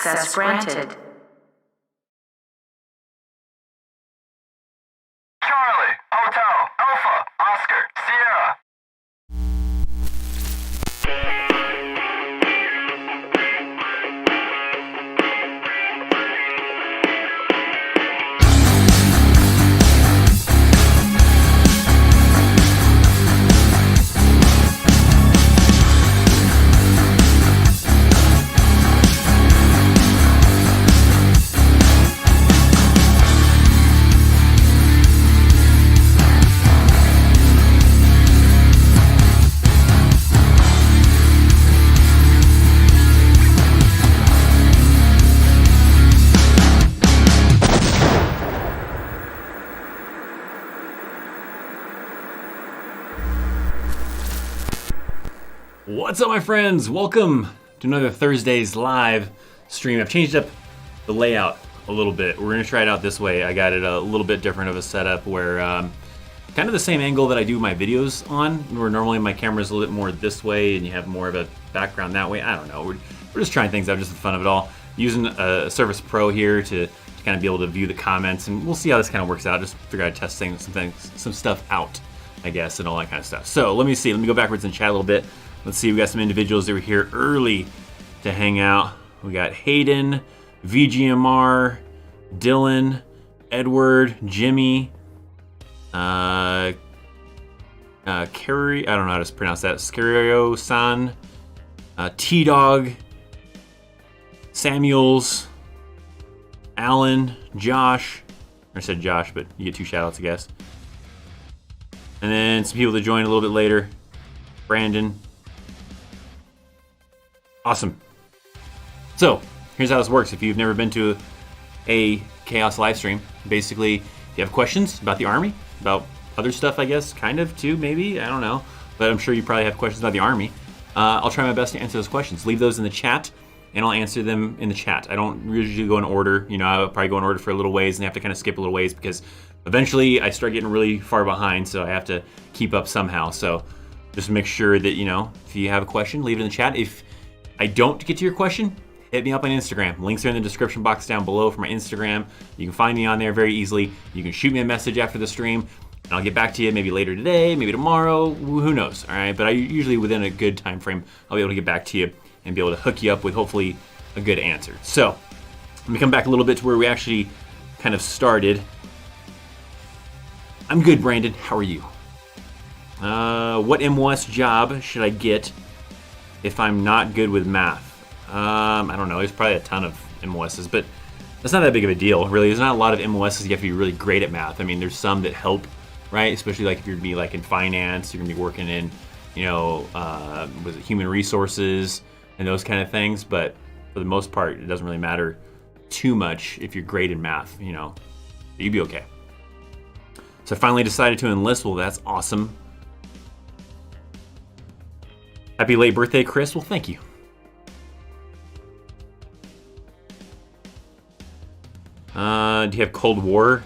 Access granted. Charlie, Hotel, Alpha, Oscar, Sierra. What's up, my friends? Welcome to another Thursday's live stream. I've changed up the layout a little bit. We're going to try it out this way. I got it a little bit different of a setup where kind of the same angle that I do my videos on, where normally my camera is a little bit more this way and you have more of a background that way. I don't know. We're just trying things out just for the fun of it all. Using a Surface Pro here to kind of be able to view the comments, and we'll see how this kind of works out. Just figure out testing some stuff out, I guess, and all that kind of stuff. So let me see. Let me go backwards and chat a little bit. Let's see, we got some individuals that were here early to hang out. We got Hayden, VGMR, Dylan, Edward, Jimmy, Carrie, I don't know how to pronounce that, Scario-san, T-Dog, Samuels, Alan, Josh. I said Josh, but you get 2 shout-outs, I guess. And then some people that joined a little bit later. Brandon. Awesome. So, here's how this works. If you've never been to a Chaos live stream, basically, if you have questions about the Army, about other stuff, I guess, kind of, too, maybe, I don't know. But I'm sure you probably have questions about the Army. I'll try my best to answer those questions. Leave those in the chat, and I'll answer them in the chat. I don't usually go in order. You know, I'll probably go in order for a little ways and have to kind of skip a little ways because eventually I start getting really far behind, so I have to keep up somehow. So just make sure that, you know, if you have a question, leave it in the chat. If I don't get to your question, hit me up on Instagram. Links are in the description box down below for my Instagram. You can find me on there very easily. You can shoot me a message after the stream, and I'll get back to you maybe later today, maybe tomorrow, who knows, all right? But I usually, within a good time frame, I'll be able to get back to you and be able to hook you up with hopefully a good answer. So let me come back a little bit to where we actually kind of started. I'm good, Brandon. How are you? What MOS job should I get if I'm not good with math? I don't know. There's probably a ton of MOSs, but that's not that big of a deal, really. There's not a lot of MOSs you have to be really great at math. I mean, there's some that help, right? Especially like if you're gonna be like in finance, you're gonna be working in, you know, was it human resources and those kind of things. But for the most part, it doesn't really matter too much if you're great in math. You know, you'd be okay. So I finally decided to enlist. Well, that's awesome. Happy late birthday, Chris. Well, thank you. Do you have Cold War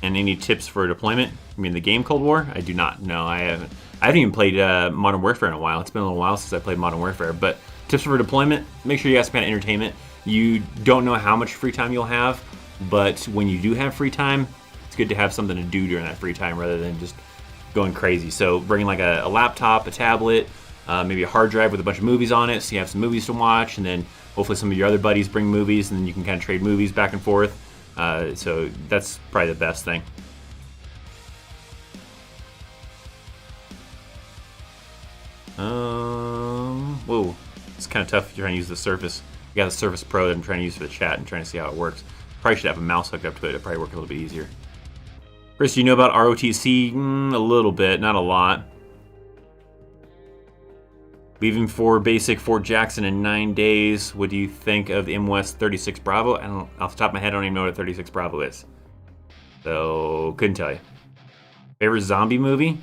and any tips for deployment? I mean, the game Cold War? I do not. No, I haven't. I haven't even played Modern Warfare in a while. It's been a little while since I played Modern Warfare. But tips for deployment, make sure you have some kind of entertainment. You don't know how much free time you'll have, but when you do have free time, it's good to have something to do during that free time rather than just going crazy. So bringing like a laptop, a tablet, maybe a hard drive with a bunch of movies on it, so you have some movies to watch, and then hopefully some of your other buddies bring movies, and then you can kind of trade movies back and forth. So that's probably the best thing. Whoa, it's kind of tough if you're trying to use the Surface. I got the Surface Pro that I'm trying to use for the chat and trying to see how it works. Probably should have a mouse hooked up to it. It'd probably work a little bit easier. Chris, do you know about ROTC? A little bit, not a lot. Leaving for basic Fort Jackson in 9 days. What do you think of the MOS 36 Bravo? I don't, off the top of my head, I don't even know what a 36 Bravo is. So, couldn't tell you. Favorite zombie movie?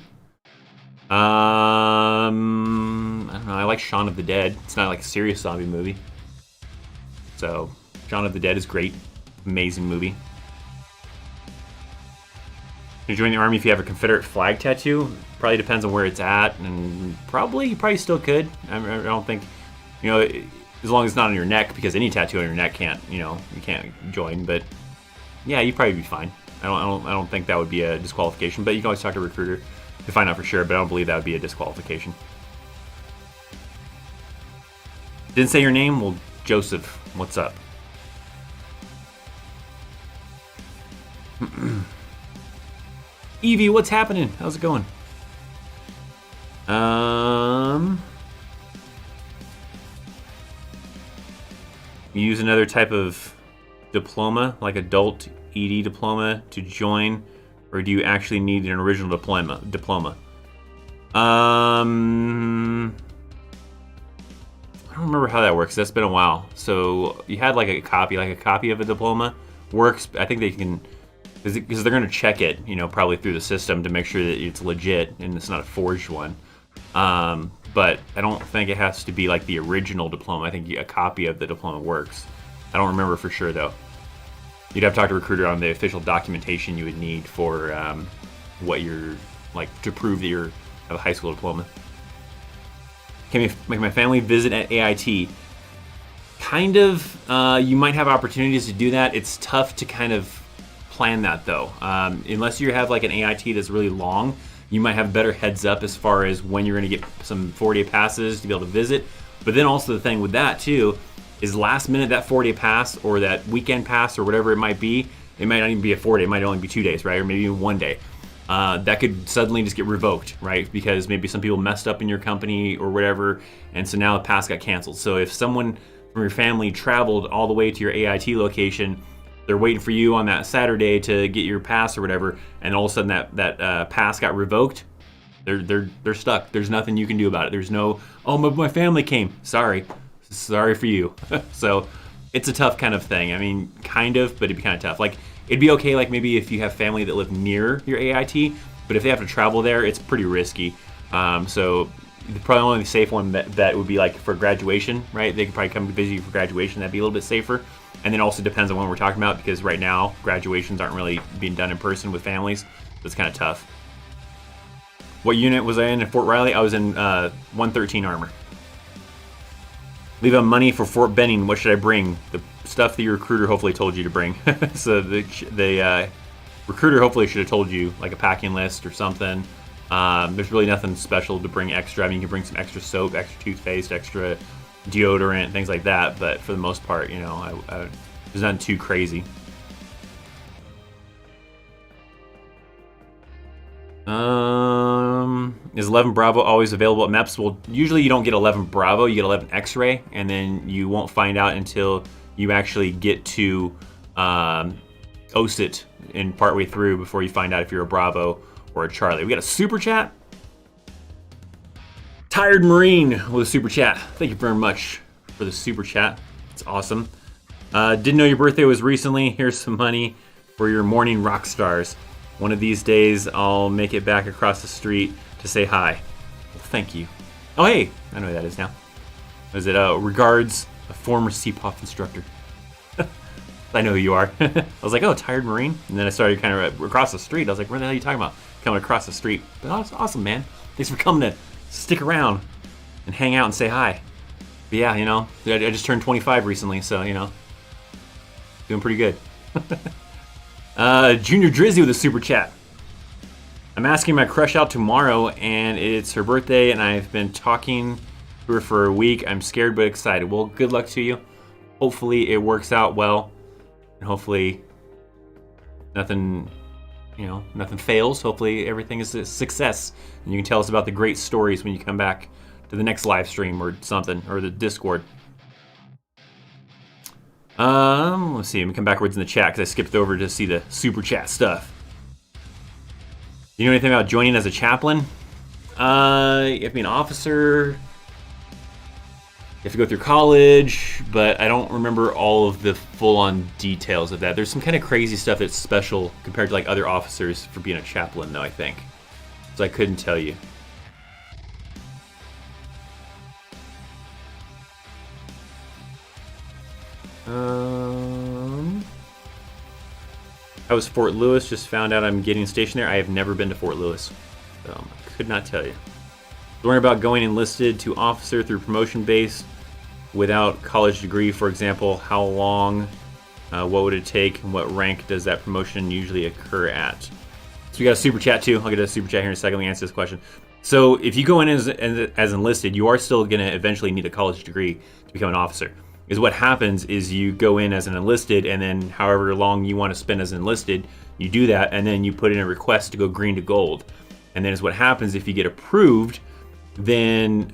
I don't know. I like Shaun of the Dead. It's not like a serious zombie movie. So, Shaun of the Dead is great. Amazing movie. You join the Army if you have a Confederate flag tattoo. Probably depends on where it's at, and you probably still could. I don't think, you know, as long as it's not on your neck, because any tattoo on your neck can't, you can't join. But yeah, you'd probably be fine. I don't think that would be a disqualification. But you can always talk to a recruiter to find out for sure. But I don't believe that would be a disqualification. Didn't say your name? Well, Joseph, what's up? Evie, what's happening? How's it going? You use another type of diploma, like adult ED diploma, to join, or do you actually need an original diploma? I don't remember how that works. That's been a while. So you had like a copy of a diploma works. I think they can, because they're going to check it, probably through the system to make sure that it's legit and it's not a forged one. But I don't think it has to be like the original diploma. I think a copy of the diploma works. I don't remember for sure though. You'd have to talk to a recruiter on the official documentation you would need for what you're like to prove that you have a high school diploma. Can my family visit at AIT? Kind of. You might have opportunities to do that. It's tough to kind of plan that though. Unless you have like an AIT that's really long, you might have better heads up as far as when you're going to get some 4-day passes to be able to visit. But then also the thing with that too is last minute that 4-day pass or that weekend pass or whatever it might be, it might not even be a 4-day, it might only be 2 days, right? Or maybe even 1 day. That could suddenly just get revoked, right? Because maybe some people messed up in your company or whatever, and so now the pass got canceled. So if someone from your family traveled all the way to your AIT location, they're waiting for you on that Saturday to get your pass or whatever, and all of a sudden that pass got revoked, they're stuck. There's nothing you can do about it. There's no, oh, my family came. Sorry for you. So it's a tough kind of thing. I mean, kind of, but it'd be kind of tough. Like, it'd be okay, like maybe if you have family that live near your AIT, but if they have to travel there, it's pretty risky. So probably only the safe one that would be like for graduation, right? They could probably come to visit you for graduation. That'd be a little bit safer. And then also depends on when we're talking about, because right now graduations aren't really being done in person with families. So it's kind of tough. What unit was I in Fort Riley? I was in 113 Armor. Leave on money for Fort Benning. What should I bring? The stuff that your recruiter hopefully told you to bring. So the recruiter hopefully should have told you like a packing list or something. There's really nothing special to bring extra. I mean, you can bring some extra soap, extra toothpaste, extra deodorant, things like that. But for the most part, there's nothing too crazy. Is 11 Bravo always available at MEPS? Well, usually you don't get 11 Bravo, you get 11 X-Ray, and then you won't find out until you actually get to OSIT in partway through before you find out if you're a Bravo or a Charlie. We got a super chat. Tired Marine with a super chat. Thank you very much for the super chat. It's awesome. Didn't know your birthday was recently. Here's some money for your morning rock stars. One of these days, I'll make it back across the street to say hi. Well, thank you. Oh, hey, I know who that is now. Was it regards, a former CPOF instructor? I know who you are. I was like, oh, Tired Marine? And then I started kind of across the street. I was like, what the hell are you talking about? Coming across the street. But oh, that's awesome, man. Thanks for coming to stick around and hang out and say hi. But yeah, I just turned 25 recently, so, doing pretty good. Junior Drizzy with a super chat. I'm asking my crush out tomorrow, and it's her birthday, and I've been talking to her for a week. I'm scared but excited. Well, good luck to you. Hopefully it works out well, and hopefully nothing fails. Hopefully everything is a success, and you can tell us about the great stories when you come back to the next live stream or something, or the Discord. Let's see. I'm gonna come backwards in the chat because I skipped over to see the super chat stuff. You know anything about joining as a chaplain? You have to be an officer. You have to go through college, but I don't remember all of the full-on details of that. There's some kind of crazy stuff that's special compared to like other officers for being a chaplain, though, I think. So I couldn't tell you. I was Fort Lewis, just found out I'm getting stationed there. I have never been to Fort Lewis, so I could not tell you. Learn about going enlisted to officer through promotion based without college degree, for example, how long, what would it take, and what rank does that promotion usually occur at? So we got a super chat too. I'll get to a super chat here in a second. Let me answer this question. So if you go in as enlisted, you are still going to eventually need a college degree to become an officer. Is what happens is you go in as an enlisted, and then however long you want to spend as enlisted, you do that, and then you put in a request to go green to gold. And then is what happens if you get approved, then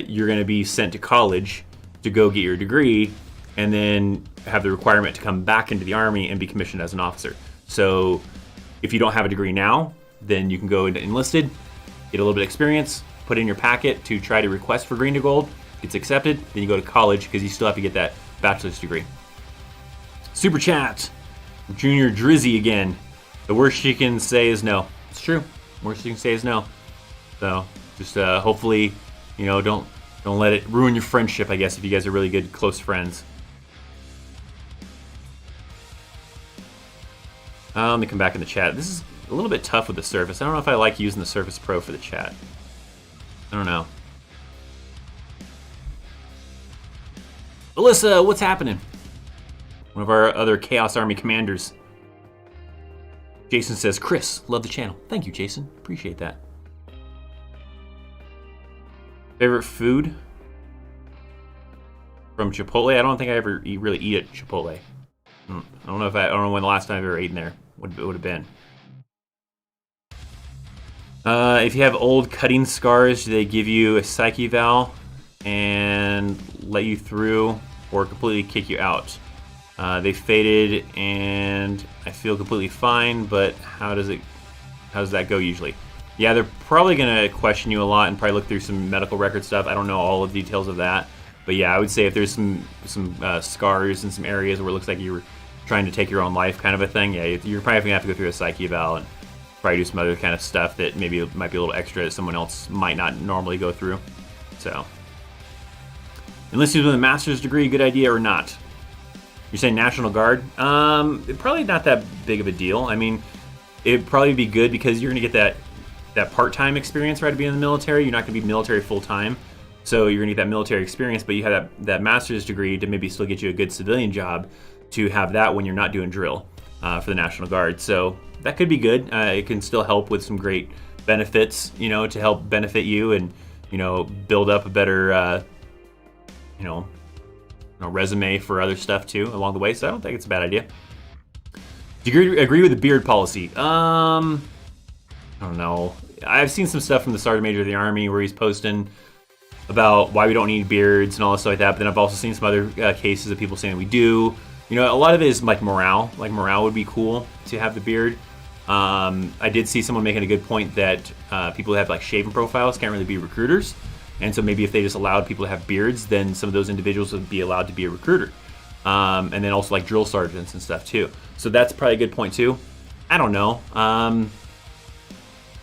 you're going to be sent to college to go get your degree, and then have the requirement to come back into the Army and be commissioned as an officer. So if you don't have a degree now, then you can go into enlisted, get a little bit of experience, put in your packet to try to request for green to gold. It's accepted, then you go to college because you still have to get that bachelor's degree. Super chat, Junior Drizzy again. The worst you can say is no. It's true. Worst you can say is no. So just hopefully, don't let it ruin your friendship, I guess, if you guys are really good, close friends. Let me come back in the chat. This is a little bit tough with the Surface. I don't know if I like using the Surface Pro for the chat. I don't know. Alyssa, what's happening? One of our other Chaos Army commanders. Jason says, Chris, love the channel. Thank you, Jason. Appreciate that. Favorite food? From Chipotle? I don't think I ever really eat at Chipotle. I don't know when the last time I've ever eaten there would have been. If you have old cutting scars, do they give you a psych eval and let you through, or completely kick you out? They faded and I feel completely fine, but how does that go usually? Yeah, they're probably gonna question you a lot and probably look through some medical record stuff. I don't know all the details of that, but yeah, I would say if there's some scars in some areas where it looks like you were trying to take your own life, kind of a thing, yeah, you're probably gonna have to go through a psych eval and probably do some other kind of stuff that maybe might be a little extra that someone else might not normally go through. So, enlisted with a master's degree, good idea or not? You're saying National Guard? Probably not that big of a deal. I mean, it'd probably be good because you're gonna get that part-time experience, right, to be in the military. You're not gonna be military full-time, so you're gonna get that military experience, but you have that master's degree to maybe still get you a good civilian job to have that when you're not doing drill for the National Guard. So that could be good. It can still help with some great benefits, to help benefit you and, build up a better, resume for other stuff too along the way. So I don't think it's a bad idea. Do you agree with the beard policy? I don't know. I've seen some stuff from the Sergeant Major of the Army where he's posting about why we don't need beards and all this stuff like that. But then I've also seen some other cases of people saying we do. A lot of it is like morale. Like morale would be cool to have the beard. I did see someone making a good point that people who have like shaven profiles can't really be recruiters. And so maybe if they just allowed people to have beards, then some of those individuals would be allowed to be a recruiter. And then also like drill sergeants and stuff too. So that's probably a good point too. I don't know.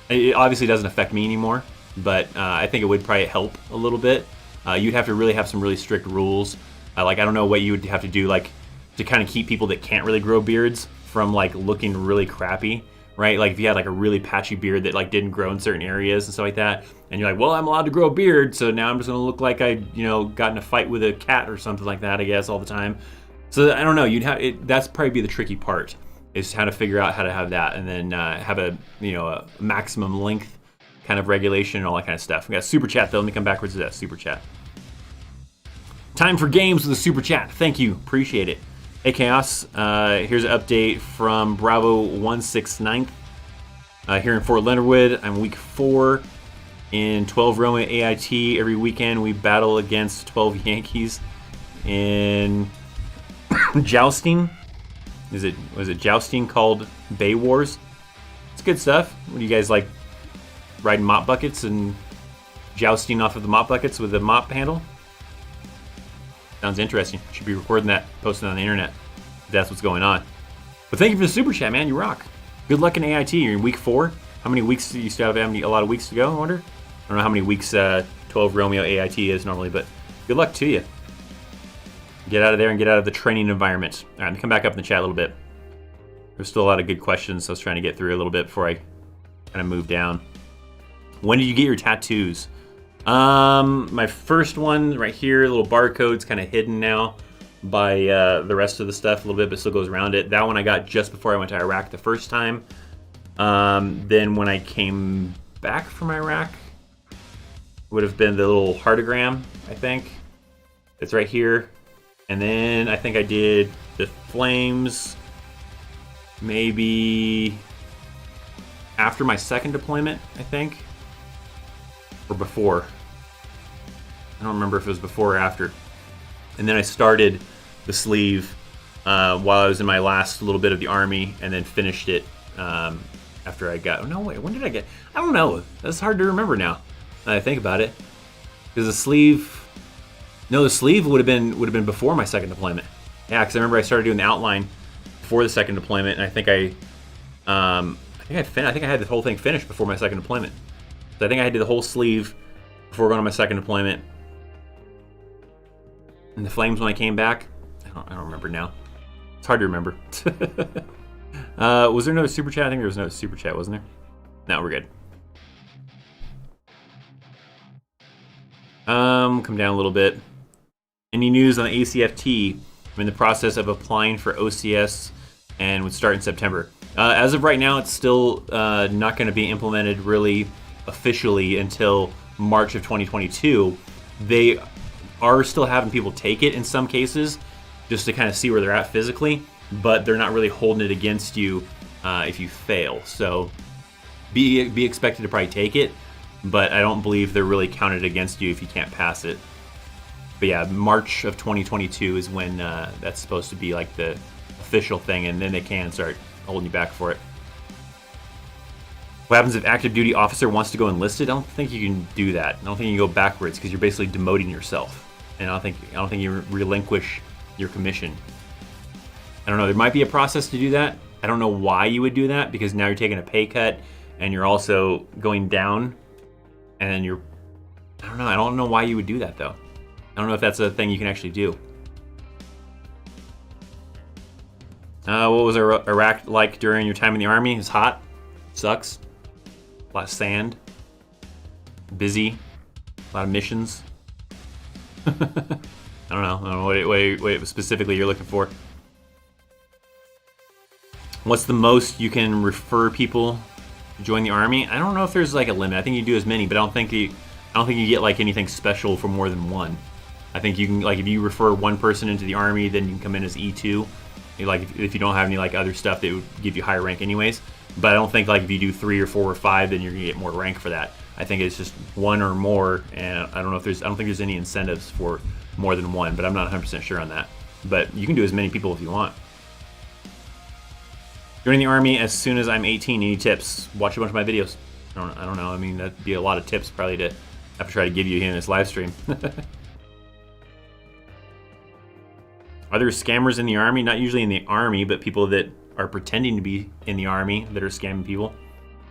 It obviously doesn't affect me anymore, but I think it would probably help a little bit. You'd have to really have some really strict rules. I don't know what you would have to do to kind of keep people that can't really grow beards from looking really crappy, right? Like if you had a really patchy beard that didn't grow in certain areas and stuff like that, and you're like, well, I'm allowed to grow a beard, so now I'm just gonna look like I got in a fight with a cat or something like that, I guess, all the time. So I don't know. That's probably be the tricky part, is how to figure out how to have that, and then have a maximum length kind of regulation and all that kind of stuff. We got super chat though. Let me come backwards to that super chat. Time for games with a super chat. Thank you, appreciate it. Hey Chaos, here's an update from Bravo 169th. Here in Fort Leonard Wood, I'm week 4 in 12 Romeo AIT. Every weekend we battle against 12 Yankees in jousting. Was it jousting called Bay Wars? It's good stuff. What do you guys like, riding mop buckets and jousting off of the mop buckets with the mop handle? Sounds interesting. Should be recording that, posting it on the internet. That's what's going on. But thank you for the super chat, man. You rock. Good luck in AIT. You're in week 4. How many weeks do you still have? A lot of weeks to go, I wonder? I don't know how many weeks 12 Romeo AIT is normally, but good luck to you. Get out of there and get out of the training environment. All right, I'm going to come back up in the chat a little bit. There's still a lot of good questions, so I was trying to get through a little bit before I kind of move down. When did you get your tattoos? My first one right here, little barcode's kind of hidden now by the rest of the stuff a little bit, but still goes around it. That one I got just before I went to Iraq the first time. Then when I came back from Iraq, would have been the little heartogram, I think. It's right here. And then I think I did the flames maybe after my second deployment, I think. Or before. I don't remember if it was before or after. And then I started the sleeve while I was in my last little bit of the Army, and then finished it after I got... Oh, no, wait, when did I get... I don't know. That's hard to remember now that I think about it. Because the sleeve... No, the sleeve would have been before my second deployment. Yeah, because I remember I started doing the outline before the second deployment, and I think I had the whole thing finished before my second deployment. So I think I did the whole sleeve before going on my second deployment. And the flames when I came back, I don't remember now. It's hard to remember. Was there another super chat? I think there was no super chat, wasn't there? No, we're good. Come down a little bit. Any news on the ACFT? I'm in the process of applying for OCS and would start in September. As of right now, it's still not going to be implemented really officially until March of 2022. They are still having people take it in some cases just to kind of see where they're at physically, but they're not really holding it against you if you fail. So be expected to probably take it, but I don't believe they're really counted against you if you can't pass it. But yeah, March of 2022 is when that's supposed to be like the official thing, and then they can start holding you back for it. What happens if active duty officer wants to go enlisted? I don't think you can do that. I don't think you can go backwards because you're basically demoting yourself, and I don't think you relinquish your commission. I don't know. There might be a process to do that. I don't know why you would do that, because now you're taking a pay cut and you're also going down, and then you're... I don't know. I don't know why you would do that though. I don't know if that's a thing you can actually do. What was Iraq like during your time in the Army? It's hot. Sucks. A lot of sand. Busy. A lot of missions. I don't know what specifically you're looking for. What's the most you can refer people to join the Army? I don't know if there's like a limit. I think you do as many, but I don't think you get like anything special for more than one. I think you can, like, if you refer one person into the Army, then you can come in as E2. Like if you don't have any like other stuff that would give you higher rank anyways. But I don't think like if you do 3 or 4 or 5, then you're gonna get more rank for that. I think it's just one or more, and I don't think there's any incentives for more than one, but I'm not 100% sure on that. But you can do as many people if you want. Joining the Army as soon as I'm 18. Any tips? Watch a bunch of my videos. I don't know. I mean, that'd be a lot of tips probably to have to try to give you here in this live stream. Are there scammers in the Army? Not usually in the Army, but people that are pretending to be in the Army that are scamming people.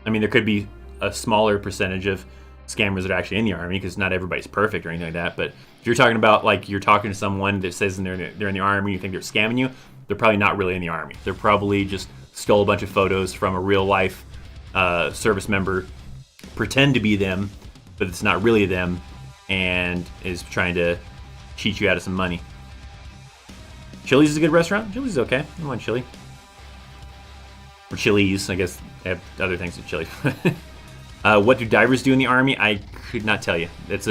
I mean, there could be a smaller percentage of scammers that are actually in the Army, because not everybody's perfect or anything like that. But if you're talking about, like, you're talking to someone that says they're in the Army, you think they're scamming you, they're probably not really in the Army. They're probably just stole a bunch of photos from a real life service member, pretend to be them, but it's not really them, and is trying to cheat you out of some money. Chili's is a good restaurant. Chili's is okay. I want chili. Or Chili's, I guess. They have other things to chili. What do divers do in the Army? I could not tell you. It's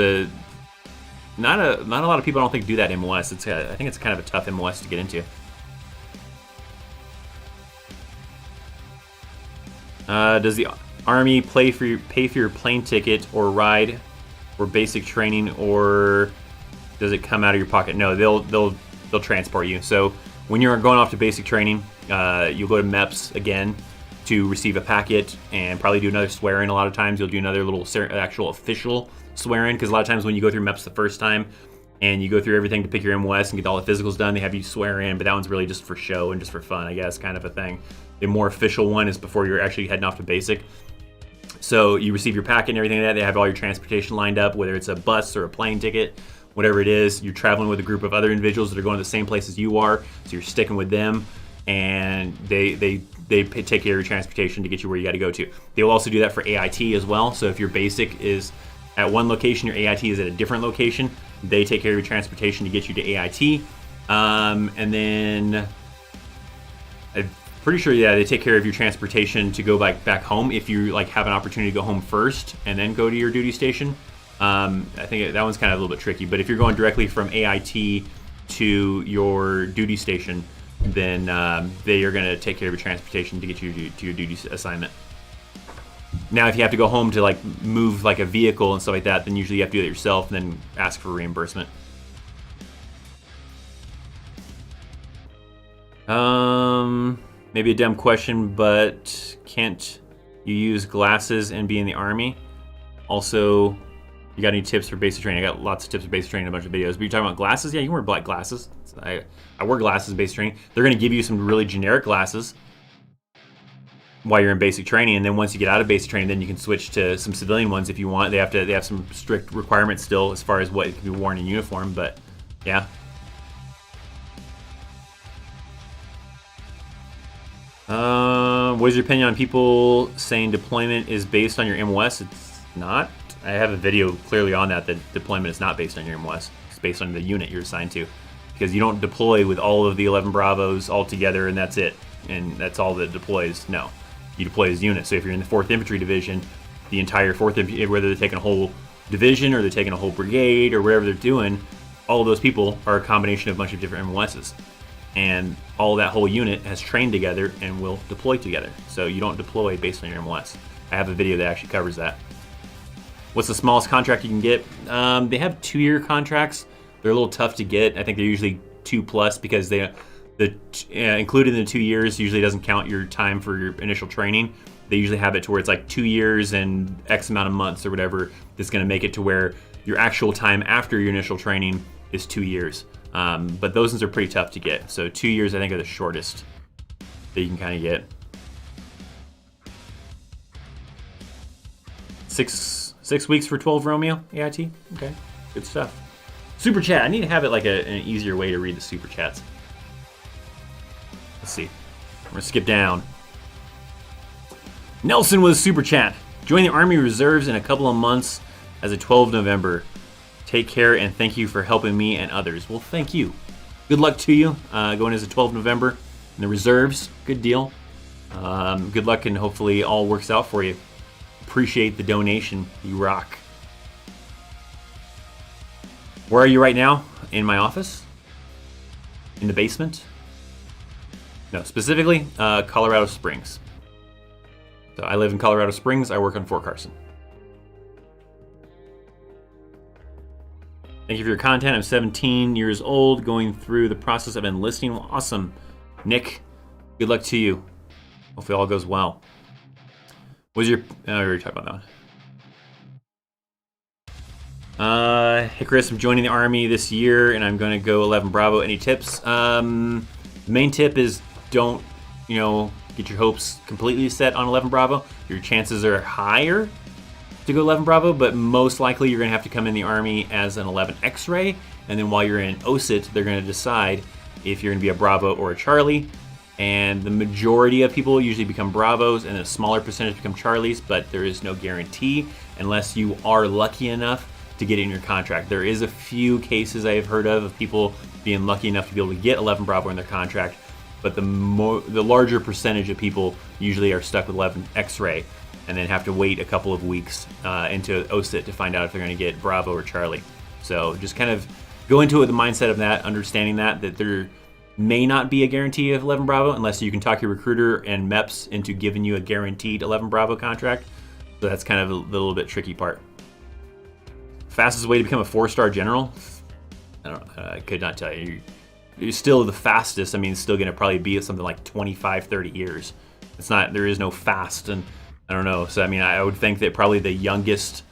not a lot of people I don't think do that MOS. I think it's kind of a tough MOS to get into. Does the Army pay for your plane ticket or ride or basic training, or does it come out of your pocket? No, they'll transport you. So when you're going off to basic training, you'll go to MEPS again to receive a packet and probably do another swear-in. A lot of times you'll do another little actual official swear-in, because a lot of times when you go through MEPS the first time and you go through everything to pick your MOS and get all the physicals done, they have you swear in, but that one's really just for show and just for fun, I guess, kind of a thing. The more official one is before you're actually heading off to basic. So you receive your packet and everything like that. They have all your transportation lined up, whether it's a bus or a plane ticket, whatever it is. You're traveling with a group of other individuals that are going to the same place as you are, so you're sticking with them, and they take care of your transportation to get you where you got to go to. They will also do that for AIT as well. So if your basic is at one location, your AIT is at a different location. They take care of your transportation to get you to AIT. And then I'm pretty sure, yeah, they take care of your transportation to go back home if you like have an opportunity to go home first and then go to your duty station. I think that one's kind of a little bit tricky, but if you're going directly from AIT to your duty station, then they are going to take care of your transportation to get you to your duty assignment. Now, if you have to go home to like move like a vehicle and stuff like that, then usually you have to do it yourself and then ask for reimbursement. Maybe a dumb question, but can't you use glasses and be in the Army? Also, you got any tips for basic training? I got lots of tips for basic training in a bunch of videos. But you're talking about glasses? Yeah, you can wear black glasses. I wear glasses in basic training. They're going to give you some really generic glasses while you're in basic training, and then once you get out of basic training, then you can switch to some civilian ones if you want. They have some strict requirements still as far as what can be worn in uniform, but yeah. What is your opinion on people saying deployment is based on your MOS? It's not. I have a video clearly on that deployment is not based on your MOS. It's based on the unit you're assigned to, because you don't deploy with all of the 11 Bravos all together and that's it, and that's all that deploys. No, you deploy as units. So if you're in the 4th Infantry Division, the entire 4th Infantry, whether they're taking a whole division or they're taking a whole brigade or whatever they're doing, all of those people are a combination of a bunch of different MOSs. And all that whole unit has trained together and will deploy together. So you don't deploy based on your MOS. I have a video that actually covers that. What's the smallest contract you can get? They have 2-year contracts. They're a little tough to get. I think they're usually 2+ because included in the 2 years usually doesn't count your time for your initial training. They usually have it to where it's like 2 years and X amount of months or whatever that's going to make it to where your actual time after your initial training is 2 years. But those ones are pretty tough to get. So 2 years, I think, are the shortest that you can kind of get. 6 weeks for 12 Romeo AIT. Okay, good stuff. Super chat. I need to have it like an easier way to read the super chats. Let's see. I'm gonna skip down. Nelson with a super chat. Join the Army Reserves in a couple of months as a 12 November. Take care and thank you for helping me and others. Well, thank you. Good luck to you going as a 12 November in the reserves. Good deal. Good luck and hopefully all works out for you. Appreciate the donation. You rock. Where are you right now? In my office? In the basement? No, specifically Colorado Springs. So I live in Colorado Springs. I work on Fort Carson. Thank you for your content. I'm 17 years old, going through the process of enlisting. Well, awesome. Nick, good luck to you. Hopefully all goes well. What's your... I already talked about that one. Hey Chris, I'm joining the Army this year, and I'm going to go 11 Bravo. Any tips? The main tip is don't, get your hopes completely set on 11 Bravo. Your chances are higher to go 11 Bravo, but most likely you're going to have to come in the Army as an 11 X-Ray, and then while you're in OSIT, they're going to decide if you're going to be a Bravo or a Charlie, and the majority of people usually become Bravos, and a smaller percentage become Charlies, but there is no guarantee unless you are lucky enough to get in your contract. There is a few cases I have heard of people being lucky enough to be able to get 11 Bravo in their contract, but the larger percentage of people usually are stuck with 11 X-Ray, and then have to wait a couple of weeks into OSIT to find out if they're going to get Bravo or Charlie. So just kind of go into it with the mindset of that, understanding that there may not be a guarantee of 11 Bravo unless you can talk your recruiter and MEPS into giving you a guaranteed 11 Bravo contract. So that's kind of a little bit tricky part. Fastest way to become a 4-star general? I could not tell you. You're still the fastest. I mean, it's still going to probably be something like 25, 30 years. It's not, there is no fast, and I don't know. So, I mean, I would think that probably the youngest,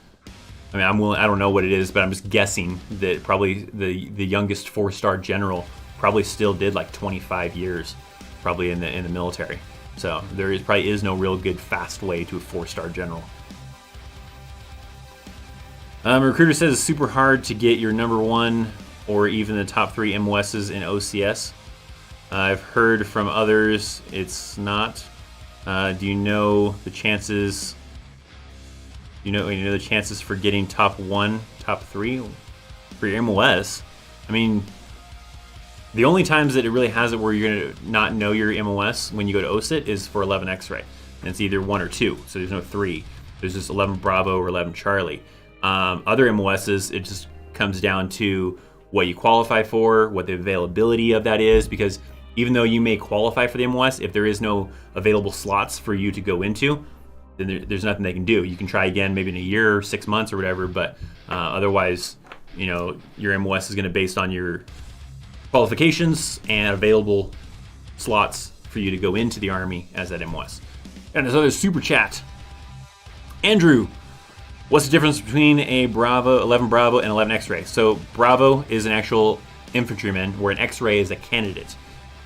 I don't know what it is, but I'm just guessing that probably the youngest 4-star general probably still did like 25 years, probably in the military. So there probably is no real good fast way to a 4-star general. A recruiter says it's super hard to get your number 1 or even the top 3 MOSs in OCS. I've heard from others it's not. Do you know the chances you know the chances for getting top 1, top 3 for your MOS. I mean, the only times that it really has it where you're going to not know your MOS when you go to OSIT is for 11 X-ray. And it's either 1 or 2, so there's no 3. There's just 11 Bravo or 11 Charlie. Other MOSs, it just comes down to what you qualify for, what the availability of that is, because even though you may qualify for the MOS, if there is no available slots for you to go into, then there's nothing they can do. You can try again maybe in a year or 6 months or whatever, but otherwise, you know, your MOS is going to be based on your qualifications and available slots for you to go into the Army as that MOS. And there's other super chat. Andrew, what's the difference between a Bravo, 11 Bravo, and 11 X-ray? So Bravo is an actual infantryman, where an X-ray is a candidate.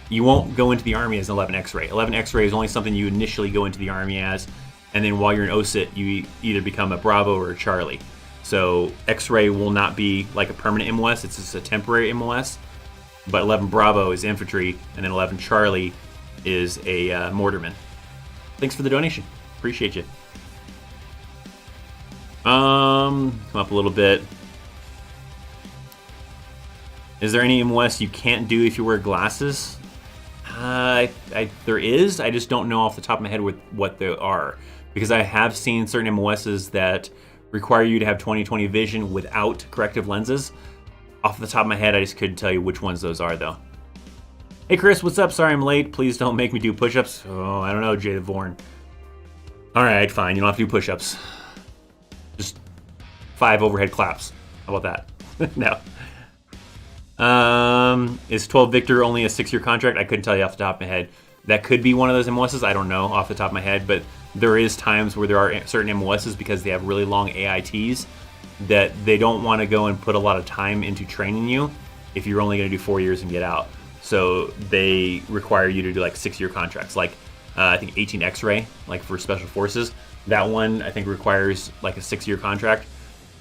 You won't go into the Army as an 11 X-ray. 11 X-ray is only something you initially go into the Army as, and then while you're in OSIT, you either become a Bravo or a Charlie. So X-ray will not be like a permanent MOS, it's just a temporary MOS. But 11 Bravo is infantry, and then 11 Charlie is a mortarman. Thanks for the donation. Appreciate you. Come up a little bit. Is there any MOS you can't do if you wear glasses? There is. I just don't know off the top of my head what they are. Because I have seen certain MOSs that require you to have 20/20 vision without corrective lenses. Off the top of my head, I just couldn't tell you which ones those are, though. Hey, Chris, what's up? Sorry I'm late. Please don't make me do push-ups. Oh, I don't know, Jay the Vorn. All right, fine. You don't have to do push-ups. Just 5 overhead claps. How about that? No. Is 12 Victor only a 6-year contract? I couldn't tell you off the top of my head. That could be one of those MOSs. I don't know off the top of my head, but there is times where there are certain MOSs because they have really long AITs that they don't want to go and put a lot of time into training you if you're only going to do 4 years and get out. So they require you to do like 6-year contracts. Like I think 18 X-ray, like for Special Forces. That one I think requires like a 6-year contract.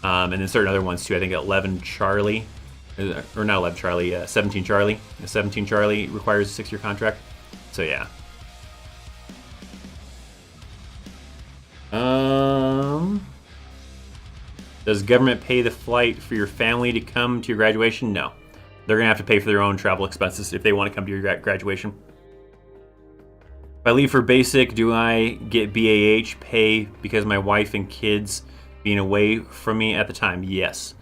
And then certain other ones too. I think 11 Charlie, or not 11 Charlie, 17 Charlie. 17 Charlie requires a 6-year contract. So yeah. Does government pay the flight for your family to come to your graduation? No. They're going to have to pay for their own travel expenses if they want to come to your graduation. If I leave for basic, do I get BAH pay because my wife and kids being away from me at the time? Yes.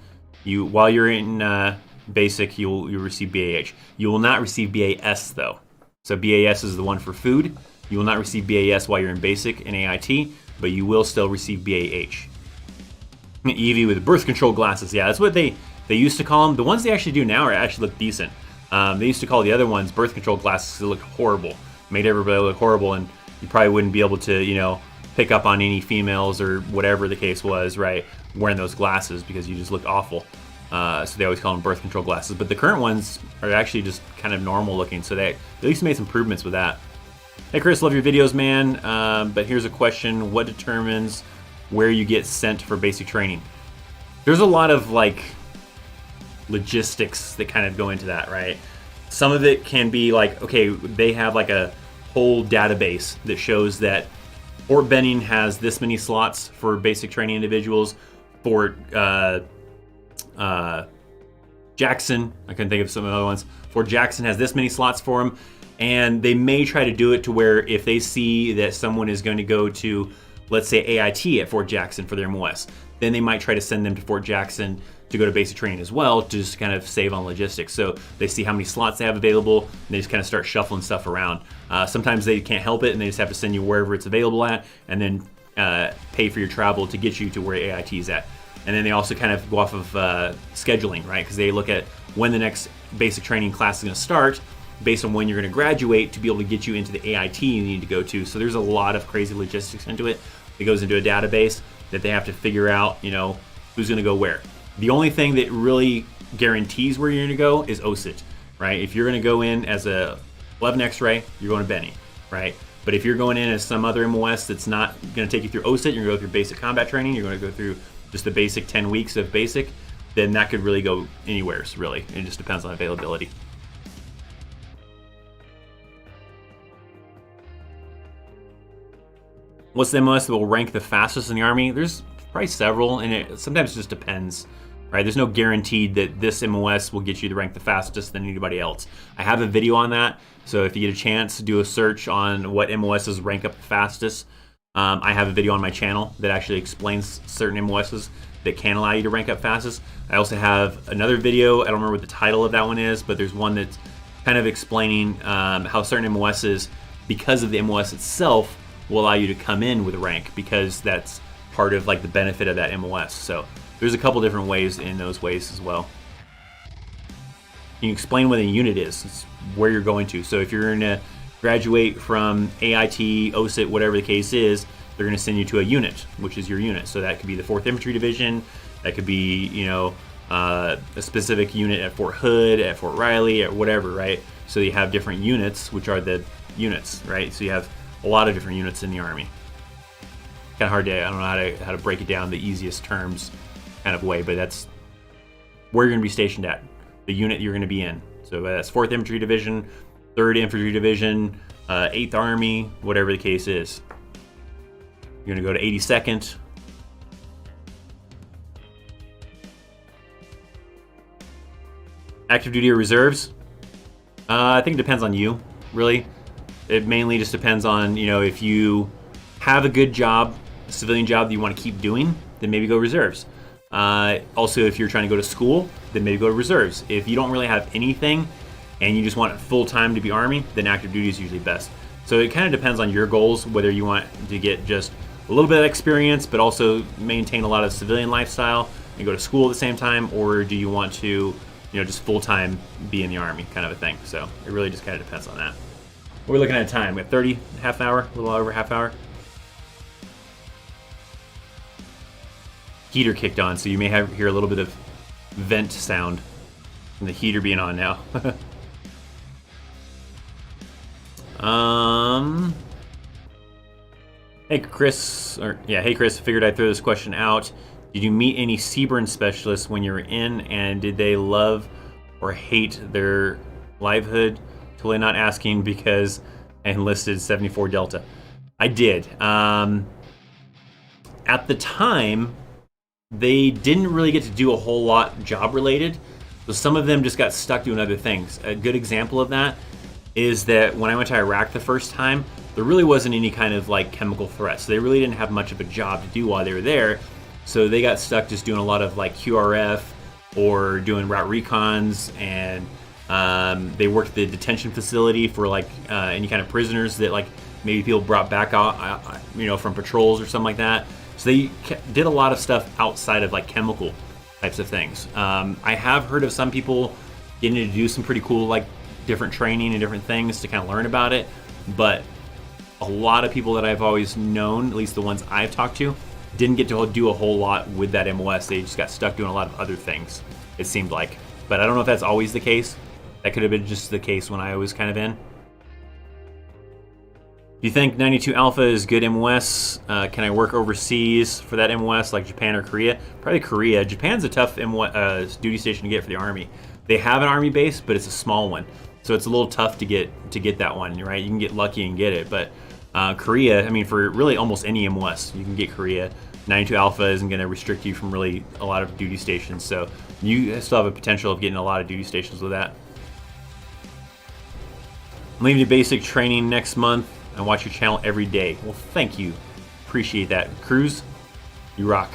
While you're in basic, you'll receive BAH. You will not receive BAS though. So BAS is the one for food. You will not receive BAS while you're in basic and AIT, but you will still receive BAH. Evie with birth control glasses. Yeah, that's what they used to call them. The ones they actually do now actually look decent. They used to call the other ones birth control glasses because they looked horrible. Made everybody look horrible, and you probably wouldn't be able to, you know, pick up on any females or whatever the case was, right, wearing those glasses because you just looked awful. So they always call them birth control glasses. But the current ones are actually just kind of normal looking, so they at least made some improvements with that. Hey Chris, love your videos, man. But here's a question: what determines where you get sent for basic training? There's a lot of like logistics that kind of go into that, right? Some of it can be like, okay, they have like a whole database that shows that Fort Benning has this many slots for basic training individuals. Fort Jackson, I couldn't think of some other ones. Fort Jackson has this many slots for them, and they may try to do it to where if they see that someone is going to go to, let's say, AIT at Fort Jackson for their MOS, then they might try to send them to Fort Jackson to go to basic training as well, to just kind of save on logistics. So they see how many slots they have available, and they just kind of start shuffling stuff around. Sometimes they can't help it, and they just have to send you wherever it's available at, and then pay for your travel to get you to where AIT is at. And then they also kind of go off of scheduling, right? Because they look at when the next basic training class is going to start, based on when you're going to graduate, to be able to get you into the AIT you need to go to. So there's a lot of crazy logistics into it. It goes into a database that they have to figure out, you know, who's going to go where. The only thing that really guarantees where you're going to go is OSIT, right? If you're going to go in as a 11 X-ray, you're going to Benny, right? But if you're going in as some other MOS that's not going to take you through OSIT, you're going to go through basic combat training, you're going to go through just the basic 10 weeks of basic, then that could really go anywhere, really. It just depends on availability. What's the MOS that will rank the fastest in the Army? There's probably several, and it sometimes just depends. Right? There's no guaranteed that this MOS will get you to rank the fastest than anybody else. I have a video on that, so if you get a chance, do a search on what MOSs rank up the fastest. I have a video on my channel that actually explains certain MOSs that can allow you to rank up fastest. I also have another video, I don't remember what the title of that one is, but there's one that's kind of explaining how certain MOSs, because of the MOS itself, will allow you to come in with a rank, because that's part of like the benefit of that MOS. So there's a couple different ways in those ways as well. You can explain what a unit is. It's where you're going to. So if you're going to graduate from AIT, OSIT, whatever the case is, they're going to send you to a unit, which is your unit. So that could be the 4th Infantry Division. That could be, you know, a specific unit at Fort Hood, at Fort Riley, at whatever, right? So you have different units, which are the units, right? So you have a lot of different units in the Army. Kind of hard to, I don't know how to break it down the easiest terms kind of way, but that's where you're going to be stationed at, the unit you're going to be in. So that's 4th Infantry Division, 3rd Infantry Division, 8th Army, whatever the case is. You're going to go to 82nd. Active duty or reserves? I think it depends on you, really. It mainly just depends on, you know, if you have a good job, a civilian job that you want to keep doing, then maybe go reserves. Also, if you're trying to go to school, then maybe go to reserves. If you don't really have anything and you just want full-time to be Army, then active duty is usually best. So it kind of depends on your goals, whether you want to get just a little bit of experience, but also maintain a lot of civilian lifestyle and go to school at the same time, or do you want to, you know, just full-time be in the Army kind of a thing. So it really just kind of depends on that. We're looking at time. We have 30, half hour, a little over half hour. Heater kicked on, so you may hear a little bit of vent sound from the heater being on now. Hey Chris, hey Chris, figured I'd throw this question out. Did you meet any CBRN specialists when you were in, and did they love or hate their livelihood? Totally not asking because I enlisted 74 Delta. I did. At the time, they didn't really get to do a whole lot job related. So some of them just got stuck doing other things. A good example of that is that when I went to Iraq the first time, there really wasn't any kind of like chemical threats. So they really didn't have much of a job to do while they were there. So they got stuck just doing a lot of like QRF or doing route recons, and they worked at the detention facility for like any kind of prisoners that like maybe people brought back out, you know, from patrols or something like that. So they did a lot of stuff outside of like chemical types of things. I have heard of some people getting to do some pretty cool like different training and different things to kind of learn about it, but a lot of people that I've always known, at least the ones I've talked to, didn't get to do a whole lot with that MOS. They just got stuck doing a lot of other things, it seemed like. But I don't know if that's always the case. That could have been just the case when I was kind of in. Do you think 92 Alpha is good MOS? Can I work overseas for that MOS like Japan or Korea? Probably Korea. Japan's a tough duty station to get for the Army. They have an Army base, but it's a small one. So it's a little tough to get that one, right? You can get lucky and get it, but Korea, I mean, for really almost any MOS, you can get Korea. 92 Alpha isn't going to restrict you from really a lot of duty stations, so you still have a potential of getting a lot of duty stations with that. I'm leaving you basic training next month. I watch your channel every day. Well, thank you. Appreciate that. Cruz, you rock.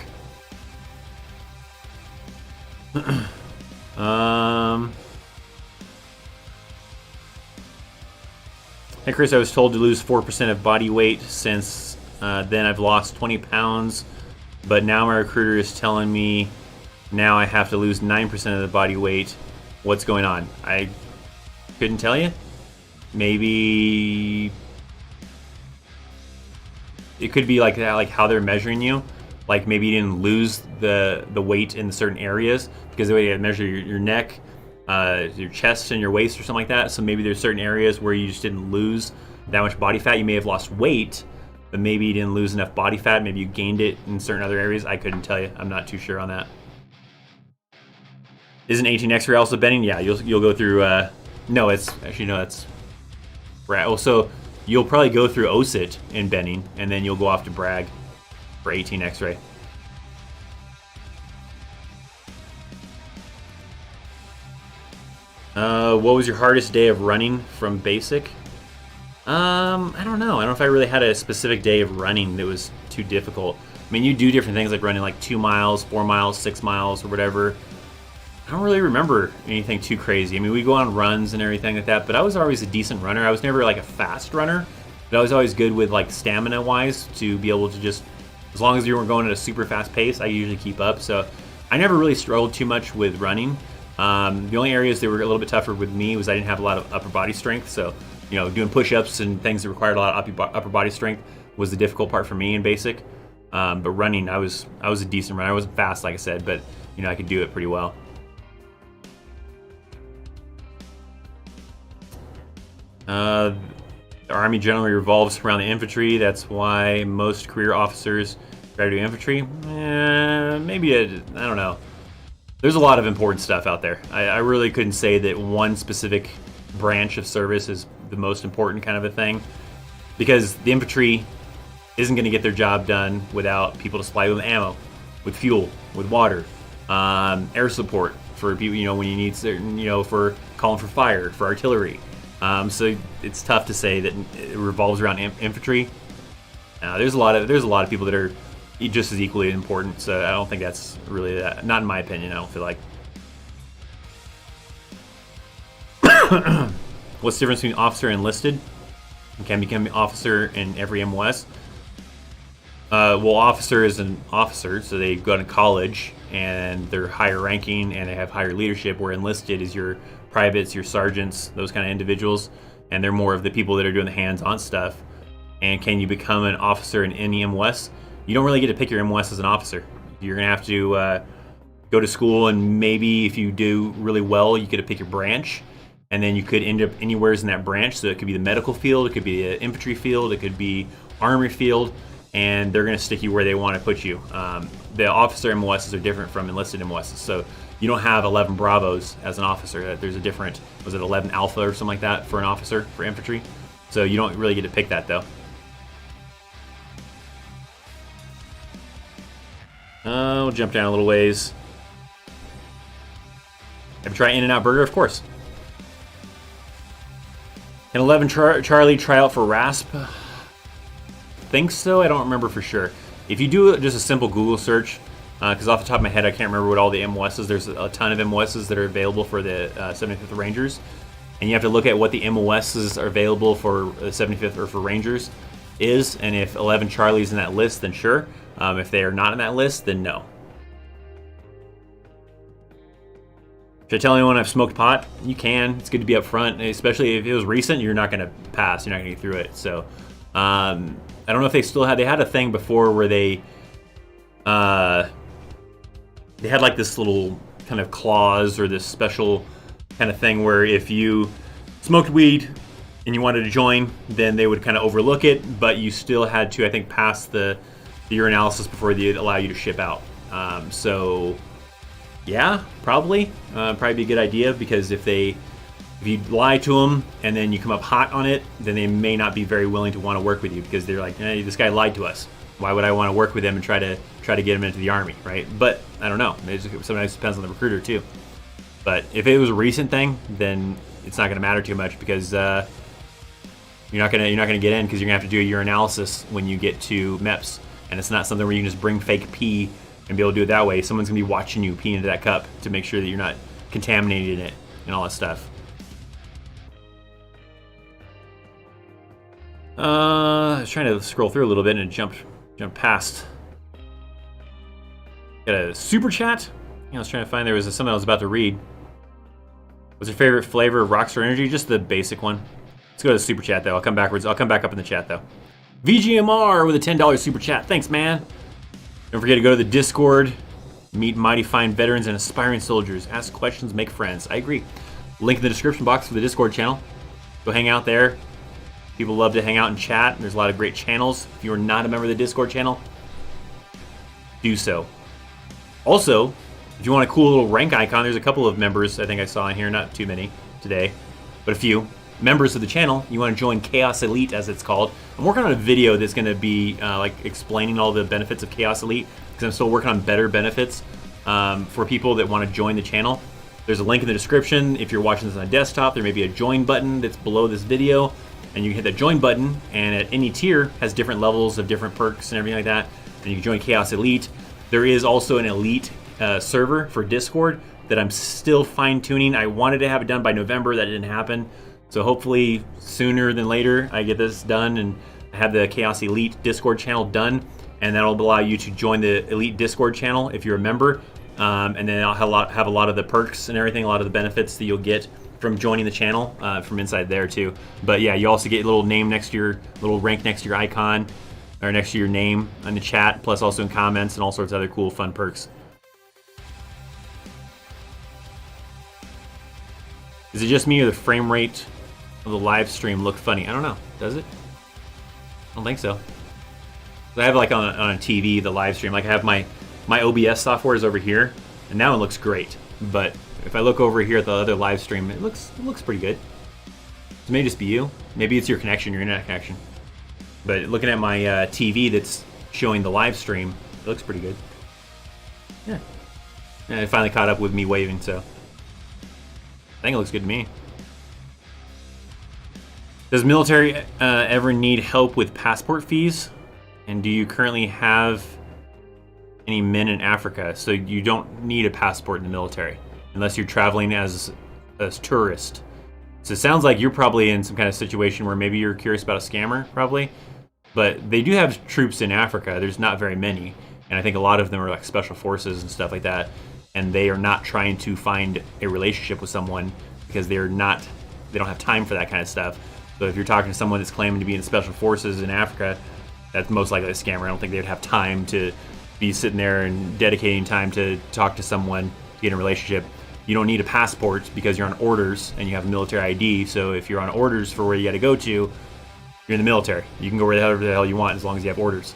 Hey Chris, I was told to lose 4% of body weight. Since then I've lost 20 pounds, but now my recruiter is telling me now I have to lose 9% of the body weight. What's going on? I couldn't tell you. Maybe it could be like that, like how they're measuring you. Like maybe you didn't lose the weight in certain areas because the way they measure your neck, your chest and your waist or something like that. So maybe there's certain areas where you just didn't lose that much body fat. You may have lost weight, but maybe you didn't lose enough body fat. Maybe you gained it in certain other areas. I couldn't tell you. I'm not too sure on that. Isn't 18 X-ray also bending? Yeah, you'll go through. No, it's actually no, it's Bragg. Well, so you'll probably go through OSIT in bending, and then you'll go off to Bragg for 18 X-ray. What was your hardest day of running from basic? I don't know. I don't know if I really had a specific day of running that was too difficult. I mean, you do different things like running like 2 miles, 4 miles, 6 miles, or whatever. I don't really remember anything too crazy. I mean, we go on runs and everything like that, but I was always a decent runner. I was never like a fast runner, but I was always good with like stamina-wise to be able to just, as long as you weren't going at a super fast pace, I usually keep up. So I never really struggled too much with running. The only areas that were a little bit tougher with me was I didn't have a lot of upper body strength. So, you know, doing push-ups and things that required a lot of upper body strength was the difficult part for me in basic. But running, I was a decent runner. I wasn't fast, like I said, but you know, I could do it pretty well. The Army generally revolves around the infantry. That's why most career officers try to do infantry. Maybe I don't know. There's a lot of important stuff out there. I really couldn't say that one specific branch of service is the most important kind of a thing, because the infantry isn't going to get their job done without people to supply them with ammo, with fuel, with water, air support for people, you know, when you need certain, you know, for calling for fire, for artillery. So it's tough to say that it revolves around infantry. There's a lot of people that are just as equally important. So I don't think that's really that. Not in my opinion. I don't feel like. What's the difference between officer and enlisted? You can become an officer in every MOS. Well, officer is an officer, so they go to college and they're higher ranking and they have higher leadership. Where enlisted is your privates, your sergeants, those kind of individuals, and they're more of the people that are doing the hands-on stuff. And can you become an officer in any MOS? You don't really get to pick your MOS as an officer. You're gonna have to go to school, and maybe if you do really well, you get to pick your branch, and then you could end up anywhere in that branch. So it could be the medical field, it could be the infantry field, it could be army field, and they're gonna stick you where they want to put you. The officer MOSs are different from enlisted MOSs, so you don't have 11 Bravos as an officer. There's a different, was it 11 Alpha or something like that for an officer, for infantry? So you don't really get to pick that though. We'll jump down a little ways. Ever try In-N-Out Burger? Of course. Can 11 Charlie try out for RASP? Think so, I don't remember for sure. If you do just a simple Google search, because off the top of my head I can't remember what all the MOSs, there's a ton of MOSs that are available for the 75th Rangers, and you have to look at what the MOSs are available for the 75th or for Rangers is, and if 11 Charlie's in that list, then sure. If they are not in that list, then no. Should I tell anyone I've smoked pot? You can. It's good to be up front, especially if it was recent. You're not going to pass. You're not going to get through it. So I don't know if they still had. They had a thing before where they had like this little kind of clause or this special kind of thing where if you smoked weed and you wanted to join, then they would kind of overlook it, but you still had to, I think, pass the urinalysis before they allow you to ship out. So yeah, probably be a good idea, because if you lie to them and then you come up hot on it, then they may not be very willing to want to work with you, because they're like, hey, this guy lied to us. Why would I want to work with him and try to get him into the Army, right? But I don't know. Sometimes it depends on the recruiter too. But if it was a recent thing, then it's not going to matter too much, because you're not gonna get in, because you're gonna have to do a urinalysis when you get to MEPS, and it's not something where you can just bring fake pee and be able to do it that way. Someone's gonna be watching you pee into that cup to make sure that you're not contaminating it and all that stuff. I was trying to scroll through a little bit and jump past. Got a super chat. I was trying to find, there was something I was about to read. What's your favorite flavor of Rockstar Energy? Just the basic one. Let's go to the super chat though. I'll come backwards. I'll come back up in the chat though. VGMR with a $10 super chat. Thanks, man. Don't forget to go to the Discord. Meet mighty fine veterans and aspiring soldiers. Ask questions, make friends. I agree. Link in the description box for the Discord channel. Go hang out there. People love to hang out and chat. There's a lot of great channels. If you are not a member of the Discord channel, do so. Also, if you want a cool little rank icon, there's a couple of members I think I saw in here. Not too many today, but a few members of the channel. You want to join Chaos Elite, as it's called. I'm working on a video that's going to be like explaining all the benefits of Chaos Elite, because I'm still working on better benefits for people that want to join the channel. There's a link in the description. If you're watching this on a desktop, there may be a join button that's below this video, and you can hit the join button, and at any tier has different levels of different perks and everything like that, and you can join Chaos Elite. There is also an Elite server for Discord that I'm still fine-tuning. I wanted to have it done by November. That didn't happen. So hopefully sooner than later I get this done and have the Chaos Elite Discord channel done, and that'll allow you to join the Elite Discord channel if you're a member. And then I'll have a lot of the perks and everything, a lot of the benefits that you'll get from joining the channel from inside there too. But yeah, you also get a little name next to your, little rank next to your icon, or next to your name in the chat, plus also in comments and all sorts of other cool fun perks. Is it just me or the frame rate of the live stream look funny? I don't know. Does it? I don't think so. I have like on a TV, the live stream, like I have my OBS software is over here, and now it looks great. But if I look over here at the other live stream, it looks pretty good. It may just be you. Maybe it's your connection, your internet connection. But looking at my TV that's showing the live stream, it looks pretty good. Yeah. And it finally caught up with me waving, so I think it looks good to me. Does military ever need help with passport fees? And do you currently have any men in Africa? So you don't need a passport in the military unless you're traveling as tourist. So it sounds like you're probably in some kind of situation where maybe you're curious about a scammer, probably. But they do have troops in Africa. There's not very many, and I think a lot of them are like special forces and stuff like that. And they are not trying to find a relationship with someone because they don't have time for that kind of stuff. So if you're talking to someone that's claiming to be in special forces in Africa, that's most likely a scammer. I don't think they'd have time to be sitting there and dedicating time to talk to someone to get in a relationship. You don't need a passport because you're on orders and you have a military ID. So if you're on orders for where you got to go to, you're in the military. You can go wherever the hell you want as long as you have orders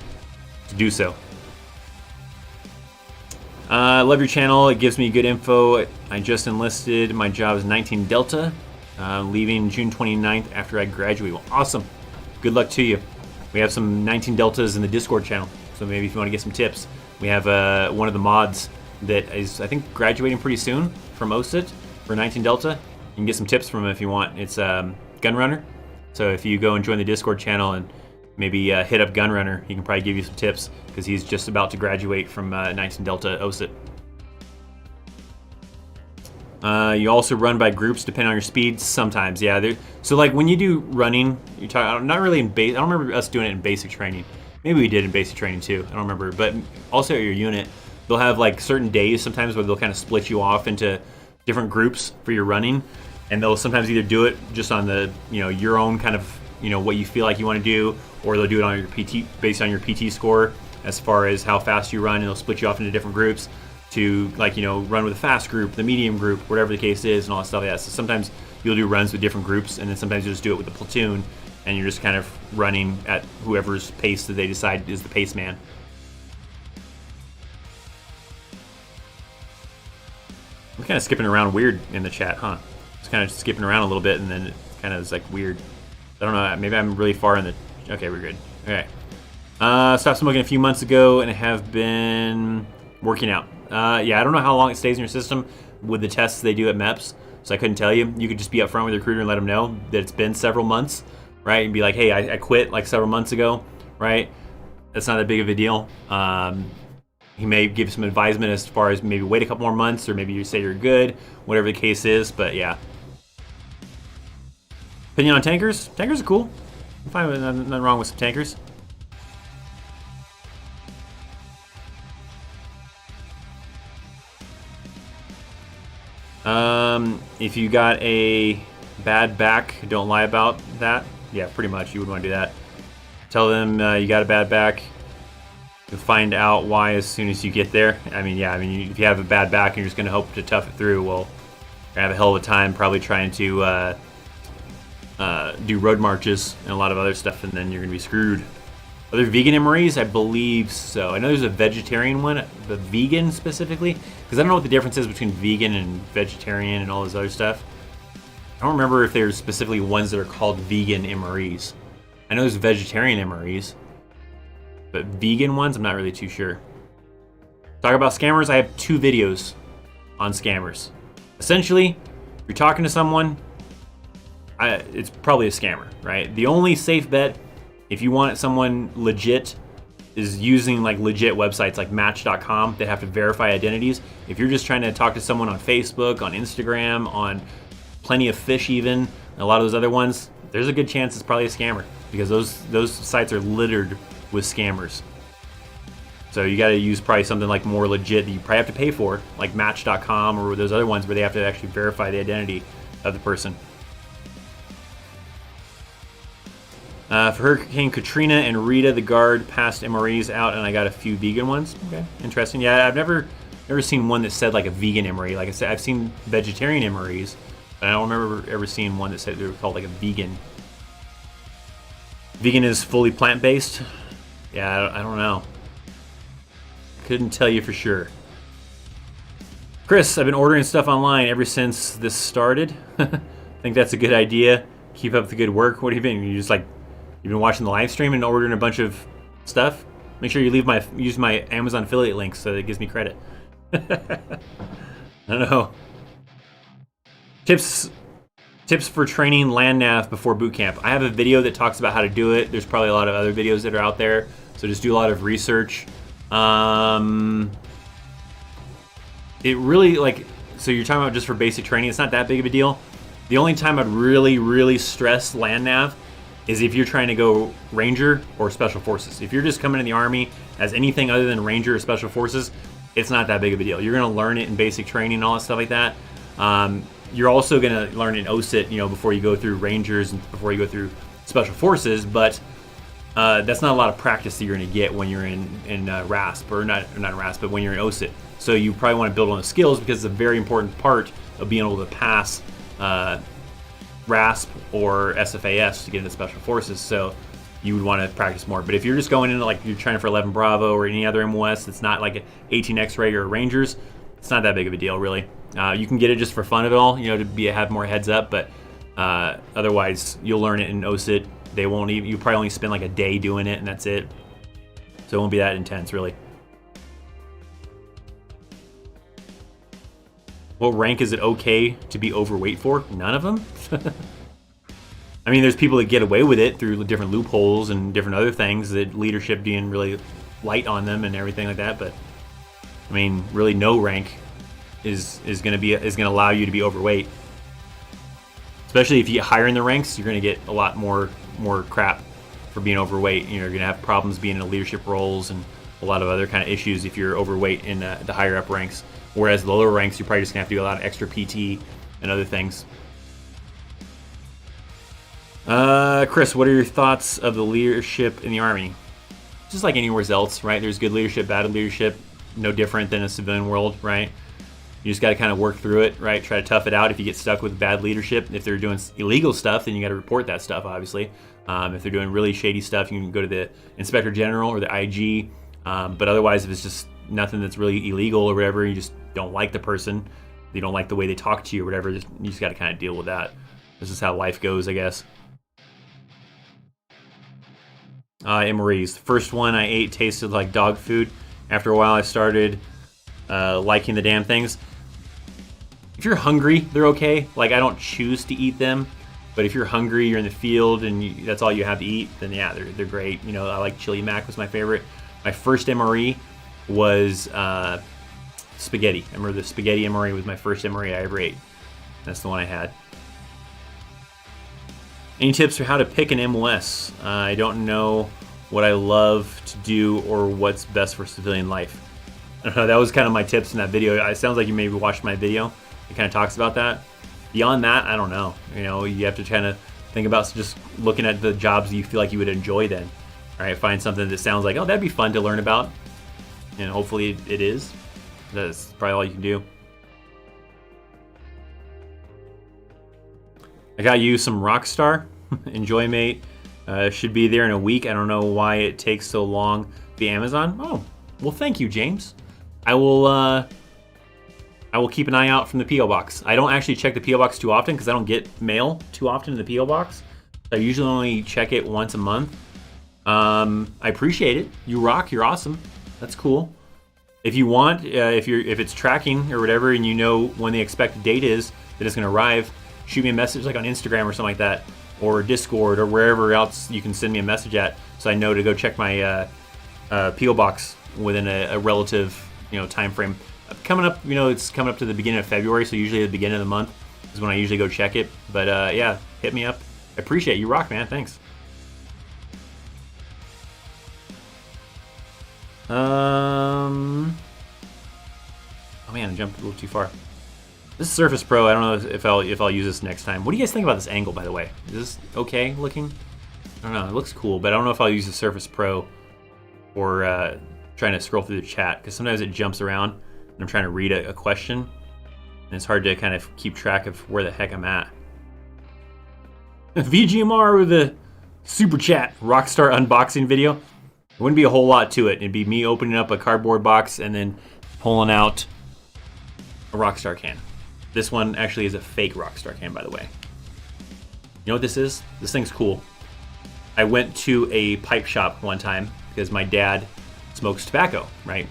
to do so. I love your channel. It gives me good info. I just enlisted. My job is 19 Delta. Leaving June 29th after I graduate. Well, awesome. Good luck to you. We have some 19 Deltas in the Discord channel, so maybe if you want to get some tips. We have one of the mods that is, I think, graduating pretty soon from OSIT for 19 Delta. You can get some tips from him if you want. It's Gunrunner. So if you go and join the Discord channel and maybe hit up Gunrunner, he can probably give you some tips because he's just about to graduate from 19 Delta OSIT. You also run by groups depending on your speed. Sometimes, yeah. So like when you do running, you talk. Not really in base. I don't remember us doing it in basic training. Maybe we did in basic training too. I don't remember. But also at your unit, they'll have like certain days sometimes where they'll kind of split you off into different groups for your running, and they'll sometimes either do it just on the your own kind of what you feel like you want to do, or they'll do it on your PT based on your PT score as far as how fast you run, and they'll split you off into different groups to run with a fast group, the medium group, whatever the case is, and all that stuff like that. So sometimes you'll do runs with different groups, and then sometimes you'll just do it with the platoon, and you're just kind of running at whoever's pace that they decide is the pace man. I'm kind of skipping around weird in the chat, huh? Just kind of skipping around a little bit, and then it kind of is like weird. I don't know, maybe I'm really far in the... Okay, we're good. Okay. Stopped smoking a few months ago, and I have been working out. Yeah, I don't know how long it stays in your system with the tests they do at MEPS, so I couldn't tell you. You could just be upfront with your recruiter and let them know that it's been several months, right? And be like, hey, I quit like several months ago, right? That's not that big of a deal. He may give some advisement as far as maybe wait a couple more months, or maybe you say you're good, whatever the case is, but yeah. Opinion on tankers? Tankers are cool. I'm fine with nothing wrong with some tankers. If you got a bad back, don't lie about that. Yeah, pretty much. You would want to do that. Tell them you got a bad back. You'll find out why as soon as you get there. I mean, yeah, if you have a bad back and you're just going to hope to tough it through, well, you're going to have a hell of a time probably trying to do road marches and a lot of other stuff, and then you're going to be screwed. Are there vegan MREs? I believe so. I know there's a vegetarian one, but vegan specifically? Because I don't know what the difference is between vegan and vegetarian and all this other stuff. I don't remember if there's specifically ones that are called vegan MREs. I know there's vegetarian MREs, but vegan ones, I'm not really too sure. Talk about scammers, I have 2 videos on scammers. A Essentially, if you're talking to someone, it's probably a scammer, right? The only safe bet, if you want someone legit, is using like legit websites like Match.com. They have to verify identities. If you're just trying to talk to someone on Facebook, on Instagram, on Plenty of Fish even, and a lot of those other ones, there's a good chance it's probably a scammer because those sites are littered with scammers. So you got to use probably something like more legit that you probably have to pay for, like Match.com or those other ones where they have to actually verify the identity of the person. For Hurricane Katrina and Rita, the guard passed MREs out, and I got a few vegan ones. Okay, interesting. Yeah, I've never seen one that said like a vegan MRE. Like I said, I've seen vegetarian MREs, but I don't remember ever seeing one that said they were called like a vegan. Vegan is fully plant-based. Yeah, I don't know. Couldn't tell you for sure. Chris, I've been ordering stuff online ever since this started. Think that's a good idea. Keep up the good work. What do you think? You've been watching the live stream and ordering a bunch of stuff? Make sure you use my Amazon affiliate link so that it gives me credit. I don't know. Tips for training land nav before boot camp. I have a video that talks about how to do it. There's probably a lot of other videos that are out there. So just do a lot of research. It really, so you're talking about just for basic training, it's not that big of a deal. The only time I'd really stress land nav is if you're trying to go Ranger or Special Forces. If you're just coming in the Army as anything other than Ranger or Special Forces, it's not that big of a deal. You're going to learn it in basic training and all that stuff like that. You're also going to learn in OSIT, before you go through Rangers and before you go through Special Forces, but that's not a lot of practice that you're going to get when you're in RASP, or not in RASP, but when you're in OSIT. So you probably want to build on the skills because it's a very important part of being able to pass RASP or SFAS to get into Special Forces. So you would want to practice more. But if you're just going into you're trying for 11 Bravo or any other MOS that's not like 18 X-Ray or Rangers, it's not that big of a deal really. You can get it just for fun of it all, to have more heads up, but otherwise you'll learn it in OSIT. They won't even, you probably only spend like a day doing it and that's it. So it won't be that intense really. What rank is it okay to be overweight for? None of them. I mean, there's people that get away with it through different loopholes and different other things, that leadership being really light on them and everything like that. But I mean, really, no rank is going to allow you to be overweight. Especially if you get higher in the ranks, you're going to get a lot more crap for being overweight. You're going to have problems being in leadership roles and a lot of other kind of issues if you're overweight in the higher up ranks. Whereas the lower ranks, you're probably just going to have to do a lot of extra PT and other things. Chris, what are your thoughts of the leadership in the Army? Just like anywhere else, right? There's good leadership, bad leadership, no different than a civilian world, right? You just got to kind of work through it, right? Try to tough it out if you get stuck with bad leadership. If they're doing illegal stuff, then you got to report that stuff, obviously. If they're doing really shady stuff, you can go to the Inspector General or the IG. But otherwise, if it's just nothing that's really illegal or whatever, you just don't like the person, you don't like the way they talk to you or whatever, you just got to kind of deal with that. This is how life goes, I guess. MREs. The first one I ate tasted like dog food. After a while, I started liking the damn things. If you're hungry, they're okay. I don't choose to eat them, but if you're hungry, you're in the field, and that's all you have to eat, then yeah, they're great. I like chili mac was my favorite. My first MRE was spaghetti. I remember the spaghetti MRE was my first MRE I ever ate. That's the one I had. Any tips for how to pick an MOS? I don't know what I love to do or what's best for civilian life. I don't know, that was kind of my tips in that video. It sounds like you maybe watched my video. It kind of talks about that. Beyond that, I don't know. You have to kind of think about just looking at the jobs that you feel like you would enjoy then. All right, find something that sounds like, oh, that'd be fun to learn about. And hopefully it is. That's probably all you can do. I got you some Rockstar. Enjoy, mate. Should be there in a week. I don't know why it takes so long via Amazon. Oh, well, thank you, James. I will keep an eye out from the P.O. Box. I don't actually check the P.O. Box too often because I don't get mail too often in the P.O. Box. I usually only check it once a month. I appreciate it. You rock. You're awesome. That's cool. If you want, if it's tracking or whatever, and you know when the expected date is that it's going to arrive, shoot me a message like on Instagram or something like that, or Discord or wherever else you can send me a message at, so I know to go check my PO box within a relative time frame. Coming up, it's coming up to the beginning of February, so usually at the beginning of the month is when I usually go check it. But yeah, hit me up. I appreciate it. You rock, man. Thanks. Oh man, I jumped a little too far. This Surface Pro, I don't know if I'll use this next time. What do you guys think about this angle, by the way? Is this okay looking? I don't know. It looks cool, but I don't know if I'll use the Surface Pro or trying to scroll through the chat, because sometimes it jumps around and I'm trying to read a question, and it's hard to kind of keep track of where the heck I'm at. VGMR with a super chat, Rockstar unboxing video. It wouldn't be a whole lot to it. It'd be me opening up a cardboard box and then pulling out a Rockstar can. This one actually is a fake Rockstar can, by the way. You know what this is? This thing's cool. I went to a pipe shop one time because my dad smokes tobacco, right?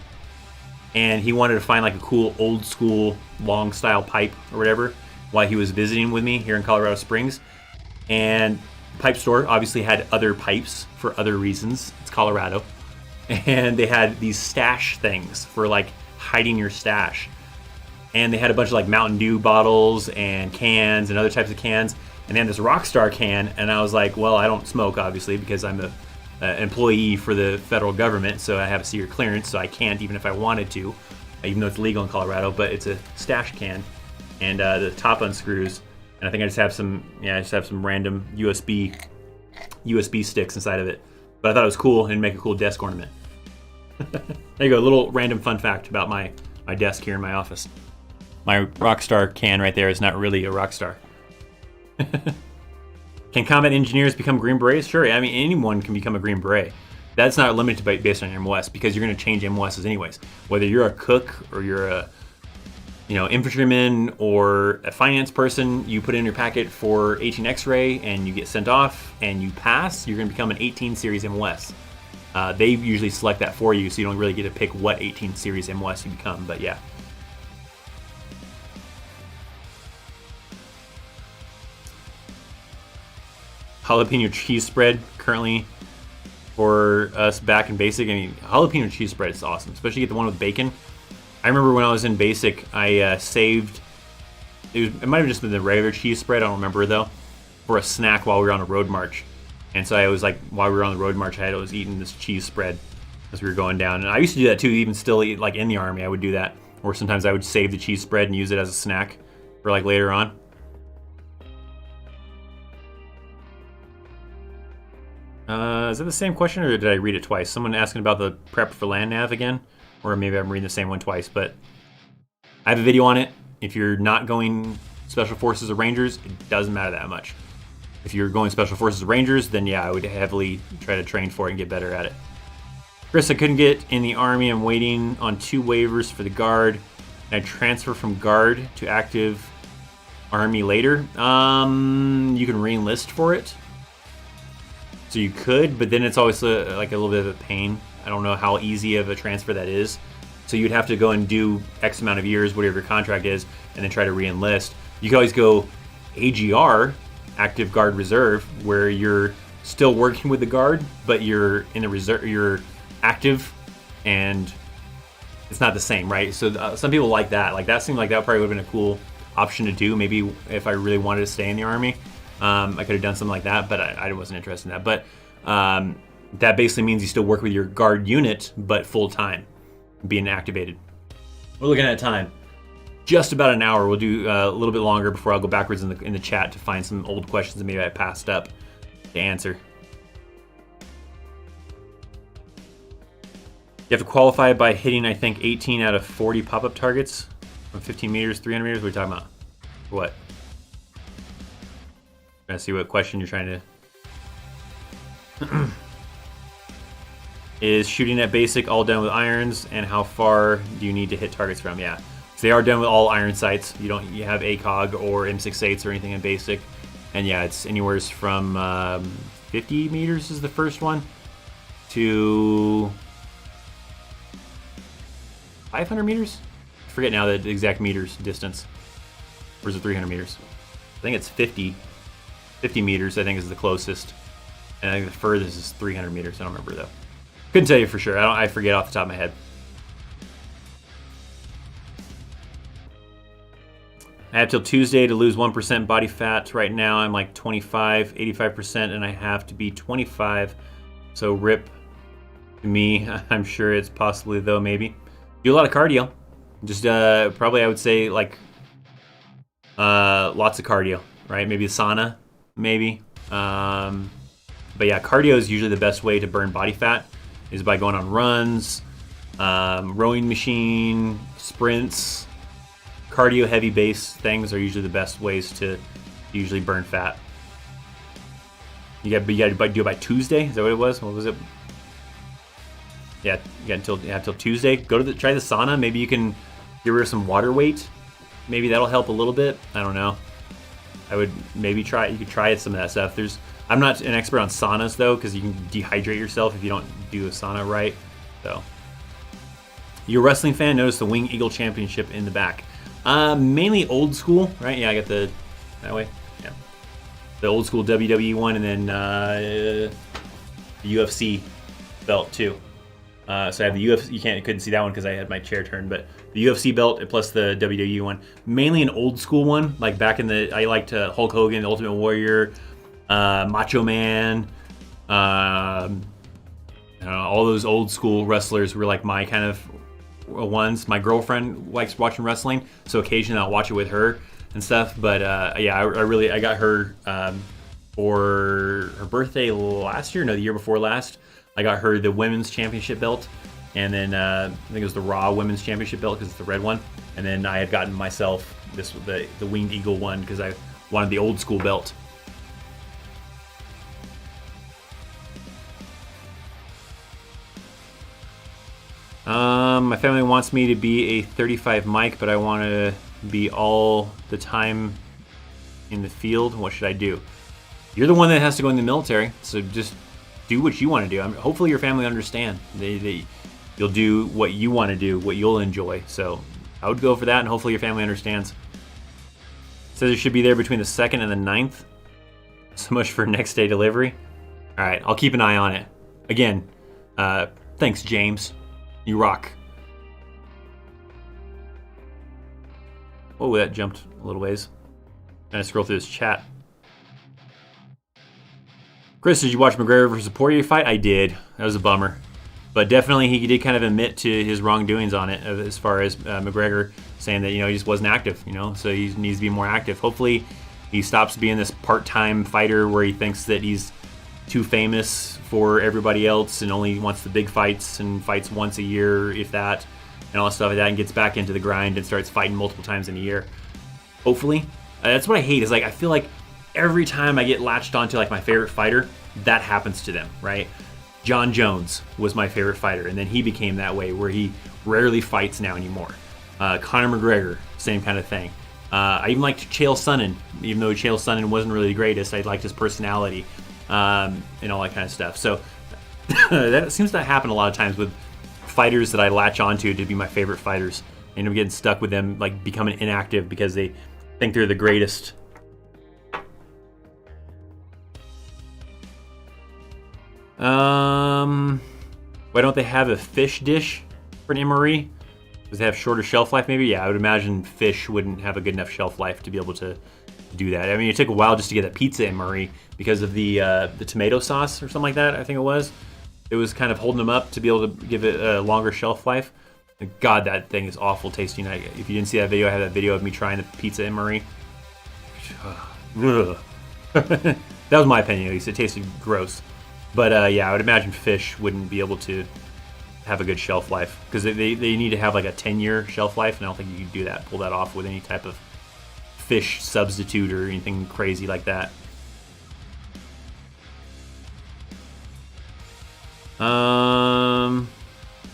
And he wanted to find like a cool old school long style pipe or whatever while he was visiting with me here in Colorado Springs. And the pipe store obviously had other pipes for other reasons. It's Colorado. And they had these stash things for like hiding your stash. And they had a bunch of like Mountain Dew bottles and cans and other types of cans. And they had this Rockstar can, and I was like, well, I don't smoke, obviously, because I'm an employee for the federal government, so I have a secret clearance, so I can't even if I wanted to, even though it's legal in Colorado, but it's a stash can, and the top unscrews, and I think I just have some random USB sticks inside of it. But I thought it was cool and make a cool desk ornament. There you go, a little random fun fact about my desk here in my office. My Rockstar can right there is not really a Rockstar. Can combat engineers become Green Berets? Sure, I mean, anyone can become a Green Beret. That's not limited based on your MOS, because you're going to change MOSs anyways. Whether you're a cook or you're a infantryman or a finance person, you put in your packet for 18 X-ray and you get sent off and you pass, you're going to become an 18 series MOS. They usually select that for you, so you don't really get to pick what 18 series MOS you become, but yeah. Jalapeno cheese spread currently for us back in basic. I mean, jalapeno cheese spread is awesome, especially get the one with bacon. I remember when I was in basic, I saved, it might have just been the regular cheese spread, I don't remember though, for a snack while we were on a road march. And so I was like, while we were on the road march, I was eating this cheese spread as we were going down. And I used to do that too, even still, like in the Army, I would do that. Or sometimes I would save the cheese spread and use it as a snack for like later on. Is that the same question, or did I read it twice? Someone asking about the prep for land nav again, or maybe I'm reading the same one twice, but I have a video on it. If you're not going Special Forces or Rangers, it doesn't matter that much. If you're going Special Forces or Rangers, then yeah, I would heavily try to train for it and get better at it. Chris, I couldn't get in the Army. I'm waiting on 2 waivers for the Guard. And I transfer from Guard to active Army later. You can re-enlist for it. So you could, but then it's always like a little bit of a pain. I don't know how easy of a transfer that is. So you'd have to go and do X amount of years, whatever your contract is, and then try to re-enlist. You can always go AGR, Active Guard Reserve, where you're still working with the Guard, but you're in the reserve, you're active, and it's not the same, right? So some people like that. Like that seemed like that probably would have been a cool option to do. Maybe if I really wanted to stay in the Army. I could have done something like that, but I wasn't interested in that. But that basically means you still work with your Guard unit, but full-time, being activated. We're looking at time. Just about an hour. We'll do a little bit longer before I'll go backwards in the chat to find some old questions that maybe I passed up to answer. You have to qualify by hitting, I think, 18 out of 40 pop-up targets from 15 meters, 300 meters. What are you talking about? What? Trying to see what question you're trying to... Is shooting at basic all done with irons, and how far do you need to hit targets from? Yeah, so they are done with all iron sights. You have ACOG or M68s or anything in basic, and yeah, it's anywhere from 50 meters is the first one to 500 meters? I forget now the exact meters distance. Or is it 300 meters? I think it's 50 meters, I think, is the closest. And I think the furthest is 300 meters. I don't remember, though. Couldn't tell you for sure. I forget off the top of my head. I have till Tuesday to lose 1% body fat. Right now, I'm like 25, 85%, and I have to be 25. So rip to me. I'm sure it's possibly, though, maybe. Do a lot of cardio. Just probably, I would say, like, lots of cardio, right? Maybe a sauna, maybe. But yeah, cardio is usually the best way to burn body fat, is by going on runs, rowing machine, sprints. Cardio heavy base things are usually the best ways to usually burn fat. You got to do it by Tuesday. Is that what it was? What was it? Yeah, you got until Tuesday. Try the sauna. Maybe you can get rid of some water weight. Maybe that'll help a little bit. I don't know. I would maybe try. You could try some of that stuff. I'm not an expert on saunas though, because you can dehydrate yourself if you don't do a sauna right. So, you're a wrestling fan. Notice the Wing Eagle Championship in the back. Mainly old school, right? Yeah, I got that way. Yeah, the old school WWE one, and then the UFC belt too. So I have the UFC. Couldn't see that one because I had my chair turned, but the UFC belt plus the WWE one. Mainly an old school one, like back in the. I liked Hulk Hogan, the Ultimate Warrior, Macho Man. I don't know, all those old school wrestlers were like my kind of ones. My girlfriend likes watching wrestling, so occasionally I'll watch it with her and stuff. But yeah, I got her for her birthday last year. No, the year before last. I got her the women's championship belt, and then I think it was the Raw women's championship belt because it's the red one. And then I had gotten myself the Winged Eagle one because I wanted the old school belt. My family wants me to be a 35 mic, but I want to be all the time in the field. What should I do? You're the one that has to go in the military, so just do what you want to do. Hopefully your family understand. You'll do what you want to do, what you'll enjoy. So I would go for that, and hopefully your family understands. It says it should be there between the 2nd and the 9th. So much for next day delivery. All right, I'll keep an eye on it. Again, thanks, James. You rock. Oh, that jumped a little ways. Trying to scroll through this chat. Chris, did you watch McGregor versus Poirier fight? I did. That was a bummer. But definitely he did kind of admit to his wrongdoings on it, as far as McGregor saying that, he just wasn't active, so he needs to be more active. Hopefully he stops being this part-time fighter where he thinks that he's too famous for everybody else and only wants the big fights and fights once a year, if that, and all that stuff like that, and gets back into the grind and starts fighting multiple times in a year. Hopefully. That's what I hate, is I feel like every time I get latched onto my favorite fighter, that happens to them, right? John Jones was my favorite fighter, and then he became that way where he rarely fights now anymore. Conor McGregor, same kind of thing. I even liked Chael Sonnen, even though Chael Sonnen wasn't really the greatest. I liked his personality and all that kind of stuff. So that seems to happen a lot of times with fighters that I latch onto to be my favorite fighters. I end up getting stuck with them, becoming inactive because they think they're the greatest. Why don't they have a fish dish for an MRE? Does it have shorter shelf life maybe? Yeah, I would imagine fish wouldn't have a good enough shelf life to be able to do that. I mean, it took a while just to get a pizza MRE because of the tomato sauce or something like that, I think it was. It was kind of holding them up to be able to give it a longer shelf life. God, that thing is awful tasting. If you didn't see that video, I had that video of me trying the pizza MRE. That was my opinion, at least. It tasted gross. But yeah, I would imagine fish wouldn't be able to have a good shelf life because they need to have a 10-year shelf life, and I don't think you can pull that off with any type of fish substitute or anything crazy like that.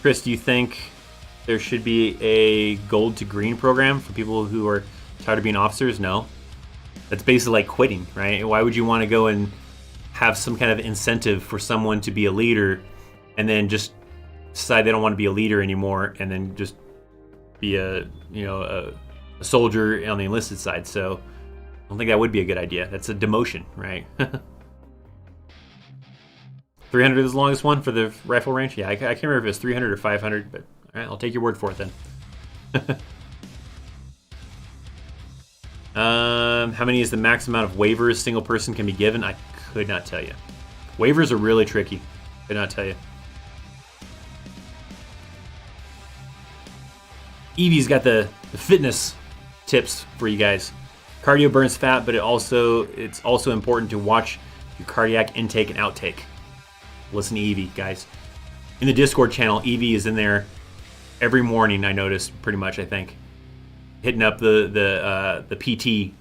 Chris, do you think there should be a gold to green program for people who are tired of being officers? No. That's basically like quitting, right? Why would you want to go and have some kind of incentive for someone to be a leader and then just decide they don't want to be a leader anymore and then just be a a soldier on the enlisted side. So I don't think that would be a good idea. That's a demotion, right? 300 is the longest one for the rifle range. Yeah, I can't remember if it's 300 or 500, but all right, I'll take your word for it then. How many is the max amount of waivers single person can be given? I could not tell you. Waivers are really tricky. Could not tell you. Evie's got the fitness tips for you guys. Cardio burns fat, but it's also important to watch your cardiac intake and outtake. Listen to Evie, guys. In the Discord channel, Evie is in there every morning. I notice pretty much. I think hitting up the PT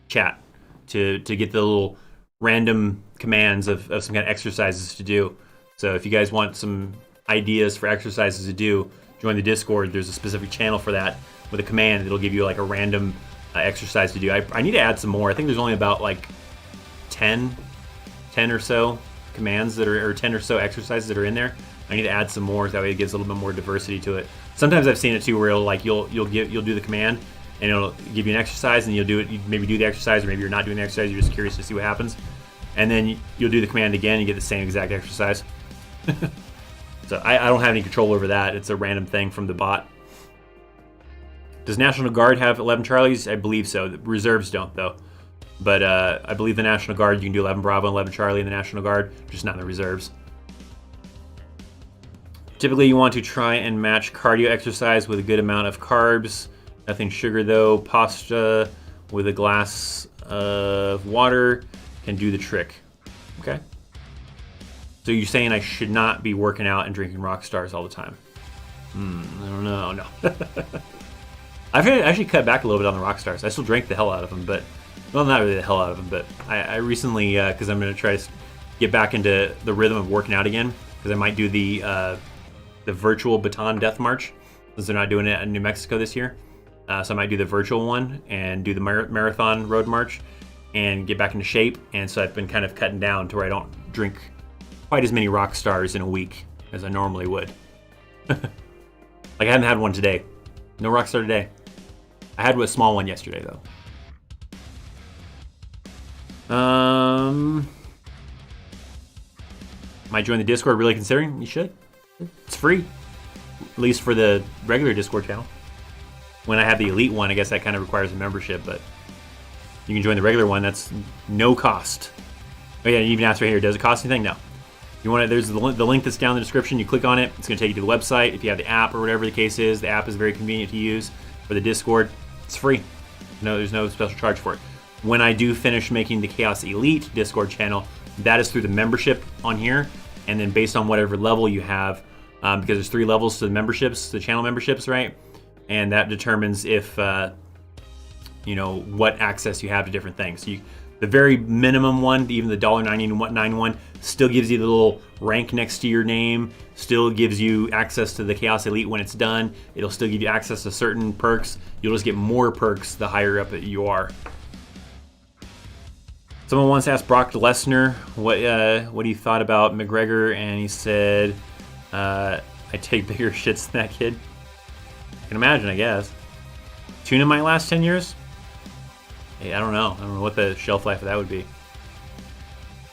chat to get the little random commands of some kind of exercises to do. So if you guys want some ideas for exercises to do, join the Discord. There's a specific channel for that with a command. It'll give you like a random exercise to do. I need to add some more. I think there's only about like 10 or so commands that are, or 10 or so exercises that are in there. I need to add some more. That way it gives a little bit more diversity to it. Sometimes I've seen it too, where you'll do the command and it'll give you an exercise, and you'll do it. You maybe do the exercise, or maybe you're not doing the exercise. You're just curious to see what happens, and then you'll do the command again. And you get the same exact exercise. So I don't have any control over that. It's a random thing from the bot. Does National Guard have 11 Charlies? I believe so. The reserves don't, though. But I believe the National Guard, you can do 11 Bravo and 11 Charlie in the National Guard, just not in the reserves. Typically, you want to try and match cardio exercise with a good amount of carbs. Nothing sugar, though. Pasta with a glass of water can do the trick. Okay. So you're saying I should not be working out and drinking Rock Stars all the time? I don't know. No. I've actually cut back a little bit on the Rock Stars. I still drank the hell out of them, but well, not really the hell out of them. But I recently, because I'm going to try to get back into the rhythm of working out again, because I might do the virtual Baton Death March, since they're not doing it in New Mexico this year. So I might do the virtual one and do the marathon road march and get back into shape. And so I've been kind of cutting down to where I don't drink quite as many Rock Stars in a week as I normally would. Like I haven't had one today. No Rock Star today. I had a small one yesterday, though. Might join the Discord, really considering? You should. It's free. At least for the regular Discord channel. When I have the Elite one, I guess that kind of requires a membership, but you can join the regular one. That's no cost. Oh yeah, you even asked right here, does it cost anything? No. You want to, there's the link that's down in the description. You click on it. It's going to take you to the website. If you have the app or whatever the case is, the app is very convenient to use. For the Discord, it's free. No, there's no special charge for it. When I do finish making the Chaos Elite Discord channel, that is through the membership on here. And then based on whatever level you have, because there's 3 levels to the memberships, the channel memberships, right? And that determines if, what access you have to different things. The very minimum one, even the $1.91, still gives you the little rank next to your name, still gives you access to the Chaos Elite when it's done. It'll still give you access to certain perks. You'll just get more perks the higher up that you are. Someone once asked Brock Lesnar what he thought about McGregor, and he said, I take bigger shits than that kid. I can imagine, I guess. Tuna might last 10 years? Hey, I don't know. I don't know what the shelf life of that would be.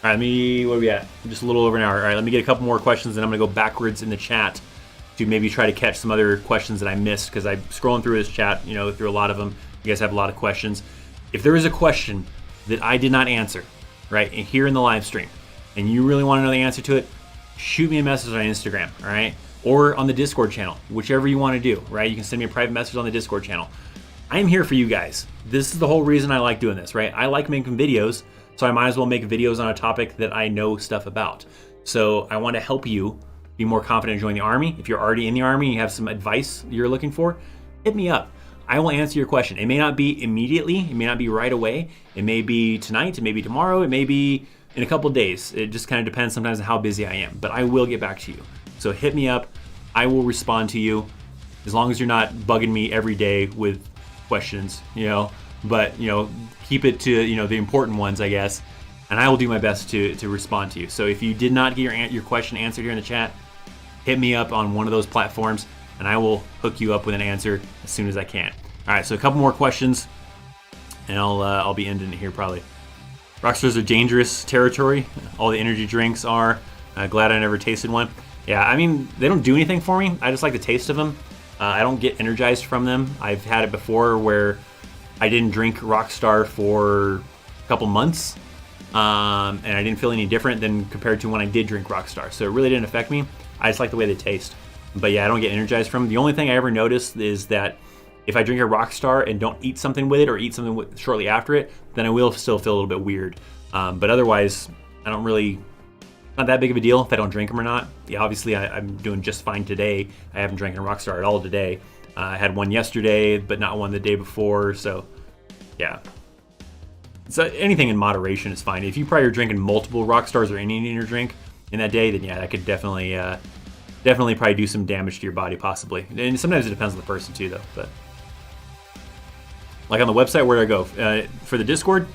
All right, what are we at? Just a little over an hour. All right, let me get a couple more questions, and I'm going to go backwards in the chat to maybe try to catch some other questions that I missed, because I'm scrolling through this chat, through a lot of them. You guys have a lot of questions. If there is a question that I did not answer, right, here in the live stream, and you really want to know the answer to it, shoot me a message on Instagram, all right? Or on the Discord channel, whichever you want to do, right? You can send me a private message on the Discord channel. I am here for you guys. This is the whole reason I like doing this, right? I like making videos, so I might as well make videos on a topic that I know stuff about. So I want to help you be more confident in joining the Army. If you're already in the Army and you have some advice you're looking for, hit me up. I will answer your question. It may not be immediately, it may not be right away. It may be tonight, it may be tomorrow, it may be in a couple days. It just kind of depends sometimes on how busy I am, but I will get back to you. So hit me up. I will respond to you, as long as you're not bugging me every day with questions, but keep it to the important ones, I guess, and I will do my best to respond to you. So if you did not get your question answered here in the chat, hit me up on one of those platforms. and I will hook you up with an answer as soon as I can. All right, so a couple more questions, and I'll be ending it here probably. Rockstars are dangerous territory. All the energy drinks are. Glad I never tasted one. Yeah, I mean, they don't do anything for me. I just like the taste of them. I don't get energized from them. I've had it before where I didn't drink Rockstar for a couple months, and I didn't feel any different than compared to when I did drink Rockstar. So it really didn't affect me. I just like the way they taste. But yeah, I don't get energized from them. The only thing I ever noticed is that if I drink a Rockstar and don't eat something with it or eat something shortly after it, then I will still feel a little bit weird. But otherwise, I don't really, not that big of a deal if I don't drink them or not. Yeah, obviously I'm doing just fine today. I haven't drank a Rockstar at all today. I had one yesterday, but not one the day before. So yeah. So anything in moderation is fine. If you probably are drinking multiple Rockstars or any in your drink in that day, then yeah, that could definitely probably do some damage to your body possibly. And sometimes it depends on the person too though, but. Like on the website, where do I go? For the Discord,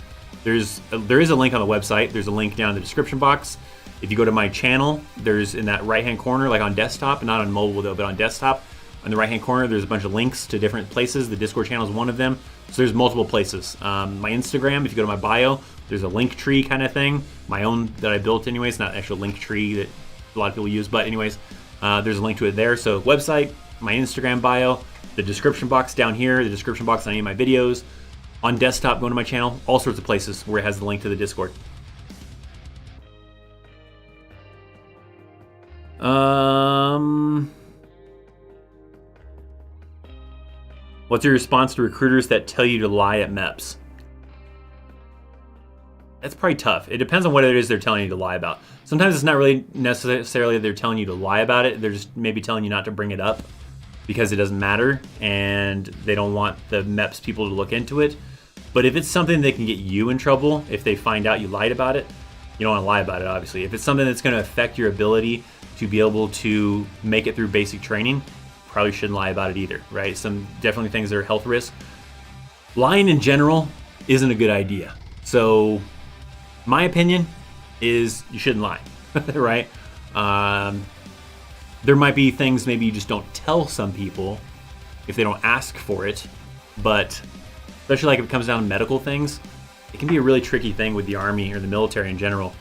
there is a link on the website. There's a link down in the description box. If you go to my channel, there's in that right-hand corner, like on desktop, not on mobile though, but on desktop, on the right-hand corner, there's a bunch of links to different places. The Discord channel is one of them. So there's multiple places. My Instagram, if you go to my bio, there's a link tree kind of thing. My own that I built anyways, not actual link tree that a lot of people use, but anyways, there's a link to it there. So website, my Instagram bio, the description box down here, the description box on any of my videos, on desktop, go to my channel, all sorts of places where it has the link to the Discord. What's your response to recruiters that tell you to lie at MEPS? That's probably tough. It depends on what it is they're telling you to lie about. Sometimes it's not really necessarily they're telling you to lie about it. They're just maybe telling you not to bring it up because it doesn't matter and they don't want the MEPS people to look into it. But if it's something that can get you in trouble, if they find out you lied about it, you don't want to lie about it, obviously. If it's something that's going to affect your ability to be able to make it through basic training, probably shouldn't lie about it either, right? Some definitely things that are health risk. Lying in general isn't a good idea. So my opinion is you shouldn't lie, right? There might be things maybe you just don't tell some people if they don't ask for it, but especially like if it comes down to medical things, it can be a really tricky thing with the Army or the military in general.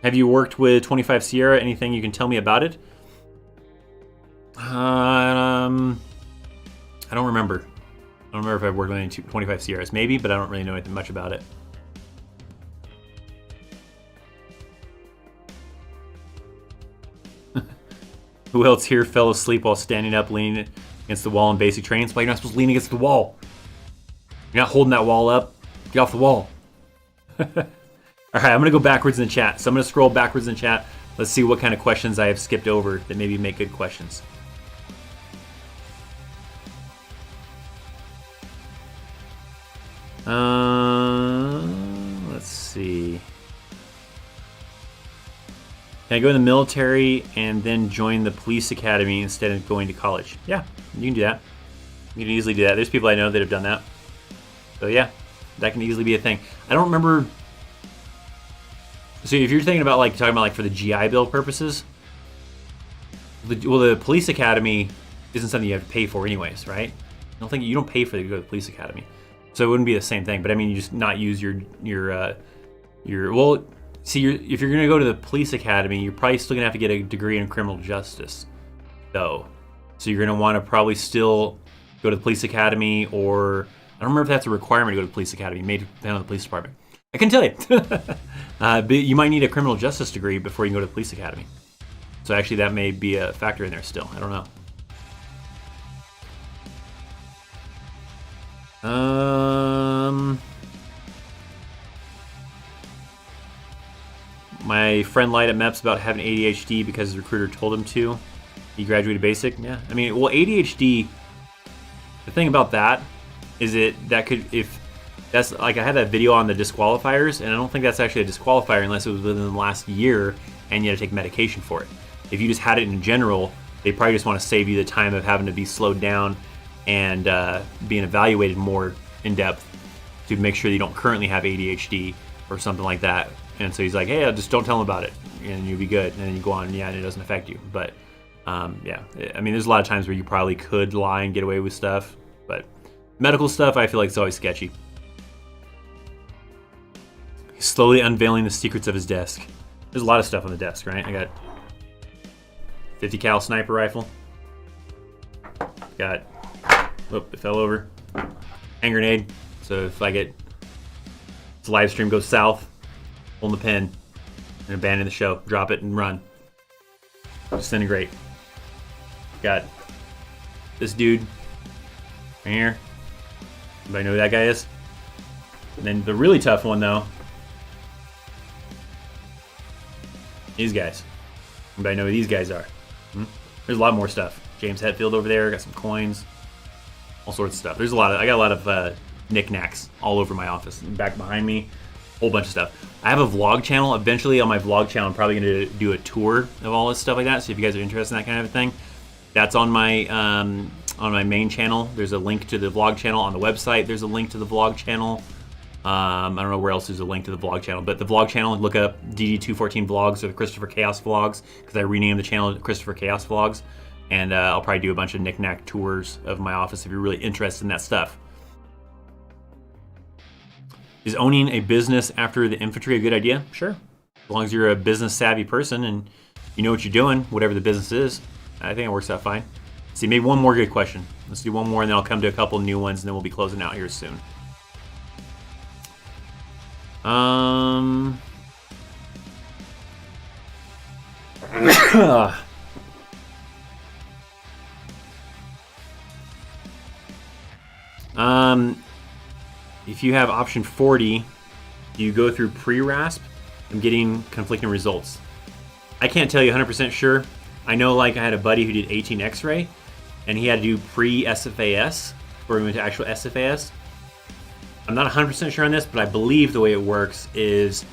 Have you worked with 25 Sierra? Anything you can tell me about it? I don't remember. I don't remember if I've worked with any 25 Sierras. Maybe, but I don't really know anything much about it. Who else here fell asleep while standing up, leaning against the wall in basic training? That's why you're not supposed to lean against the wall. You're not holding that wall up. Get off the wall. All right, I'm going to go backwards in the chat. So I'm going to scroll backwards in the chat. Let's see what kind of questions I have skipped over that maybe make good questions. Let's see. Can I go in the military and then join the police academy instead of going to college? Yeah, you can do that. You can easily do that. There's people I know that have done that. So yeah, that can easily be a thing. I don't remember. So if you're thinking about like talking about like for the GI Bill purposes, well, the police academy isn't something you have to pay for anyways, right? I don't think you don't pay for it to go to the police academy, so it wouldn't be the same thing. But I mean, you just not use your well. See, if you're gonna go to the police academy, you're probably still gonna have to get a degree in criminal justice, though. So you're gonna want to probably still go to the police academy, or I don't remember if that's a requirement to go to the police academy. It may depend on the police department. I can tell you, but you might need a criminal justice degree before you can go to the police academy. So actually, that may be a factor in there still. I don't know. My friend lied at MEPS about having ADHD because his recruiter told him to. He graduated basic. Yeah, I mean, well, ADHD. The thing about that is that could, if that's like I had that video on the disqualifiers, and I don't think that's actually a disqualifier unless it was within the last year and you had to take medication for it. If you just had it in general, they probably just want to save you the time of having to be slowed down and being evaluated more in depth. to make sure you don't currently have ADHD or something like that. And so he's like, hey, just don't tell him about it, and you'll be good. And then you go on, and it doesn't affect you. But yeah, I mean, there's a lot of times where you probably could lie and get away with stuff, but medical stuff, I feel like it's always sketchy. He's slowly unveiling the secrets of his desk. There's a lot of stuff on the desk, right? I got 50 cal sniper rifle. Got, whoop, it fell over. Hand grenade. So if this live stream goes south, hold the pin and abandon the show. Drop it and run. Disintegrate. Got this dude right here. Anybody know who that guy is? And then the really tough one, though. These guys. Anybody know who these guys are? There's a lot more stuff. James Hetfield over there. Got some coins. All sorts of stuff. I got a lot of knickknacks all over my office. Back behind me, whole bunch of stuff. I have a vlog channel. Eventually on my vlog channel, I'm probably going to do a tour of all this stuff like that. So if you guys are interested in that kind of thing, that's on my main channel. There's a link to the vlog channel on the website. There's a link to the vlog channel. I don't know where else there's a link to the vlog channel, but the vlog channel, look up DD214 Vlogs or the Christopher Chaos Vlogs, because I renamed the channel to Christopher Chaos Vlogs, and I'll probably do a bunch of knick-knack tours of my office if you're really interested in that stuff. Is owning a business after the infantry a good idea? Sure. As long as you're a business-savvy person and you know what you're doing, whatever the business is, I think it works out fine. Let's see, maybe one more good question. Let's do one more, and then I'll come to a couple new ones, and then we'll be closing out here soon. If you have option 40, you go through pre-RASP. I'm getting conflicting results. I can't tell you 100% sure. I know, like, I had a buddy who did 18 X-ray, and he had to do pre-SFAS before he went to actual SFAS. I'm not 100% sure on this, but I believe the way it works is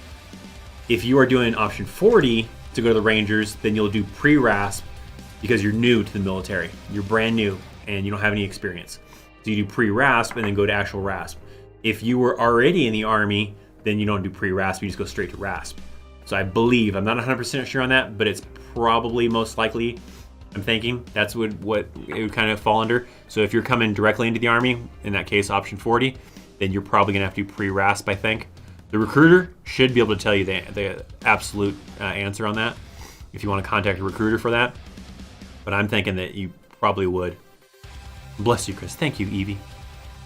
if you are doing option 40 to go to the Rangers, then you'll do pre-RASP because you're new to the military. You're brand new and you don't have any experience. So you do pre-RASP and then go to actual RASP. If you were already in the Army, then you don't do pre-RASP, you just go straight to RASP. So I believe, I'm not 100% sure on that, but it's probably most likely, I'm thinking, that's what it would kind of fall under. So if you're coming directly into the Army, in that case, option 40, then you're probably gonna have to do pre-RASP, I think. The recruiter should be able to tell you the absolute answer on that if you want to contact a recruiter for that. But I'm thinking that you probably would. Bless you, Chris. Thank you, Evie.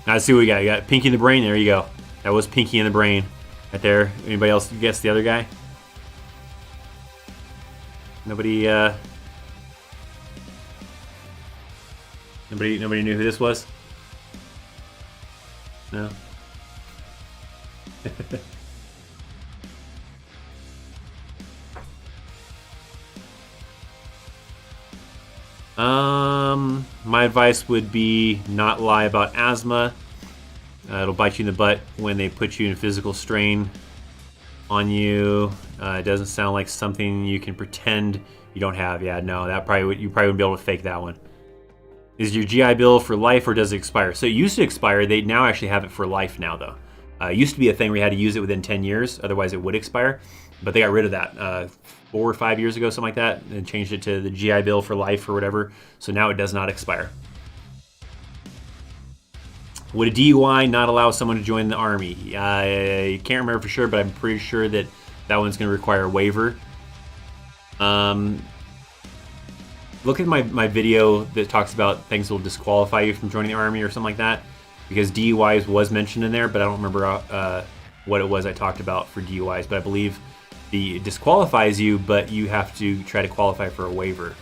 Now let's see what we got. You got Pinky in the Brain. There you go. That was Pinky in the Brain right there. Anybody else guess the other guy? Nobody knew who this was? No. My advice would be not lie about asthma. It'll bite you in the butt when they put you in physical strain on you. It doesn't sound like something you can pretend you don't have. Yeah, no, you probably wouldn't be able to fake that one. Is your GI Bill for life or does it expire? So it used to expire. They now actually have it for life now, though. It used to be a thing where you had to use it within 10 years, otherwise it would expire. But they got rid of that 4 or 5 years ago, something like that, and changed it to the GI Bill for life or whatever. So now it does not expire. Would a DUI not allow someone to join the Army? I can't remember for sure, but I'm pretty sure that one's going to require a waiver. Look at my video that talks about things that will disqualify you from joining the Army or something like that, because DUIs was mentioned in there, but I don't remember what it was I talked about for DUIs, but I believe it disqualifies you, but you have to try to qualify for a waiver.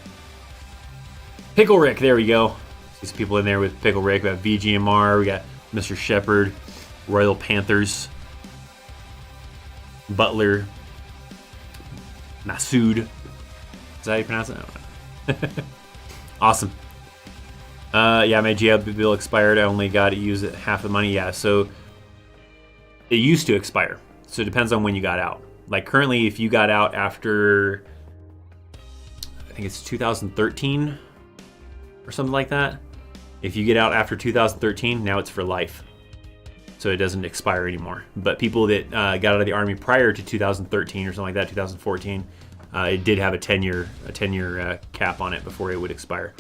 Pickle Rick, there we go. See some people in there with Pickle Rick. We got VGMR, we got Mr. Shepard, Royal Panthers, Butler, Masood. Is that how you pronounce it? I don't know. Awesome. Yeah, my GI Bill expired. I only got to use it half the money. Yeah, so it used to expire. So it depends on when you got out. Like currently, if you got out after, I think it's 2013 or something like that. If you get out after 2013, now it's for life. so it doesn't expire anymore. But people that got out of the Army prior to 2013 or something like that, 2014, it did have a 10-year cap on it before it would expire.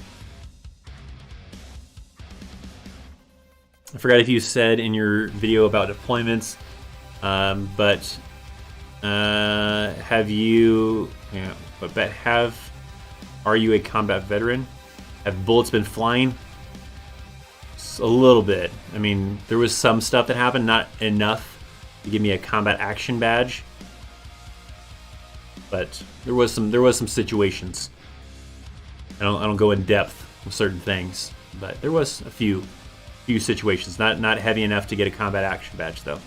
I forgot if you said in your video about deployments, but have you? Yeah, but are you a combat veteran? Have bullets been flying? A little bit. I mean, there was some stuff that happened, not enough to give me a combat action badge, but there was some situations. I don't go in depth with certain things, but there was a few situations, not heavy enough to get a combat action badge though.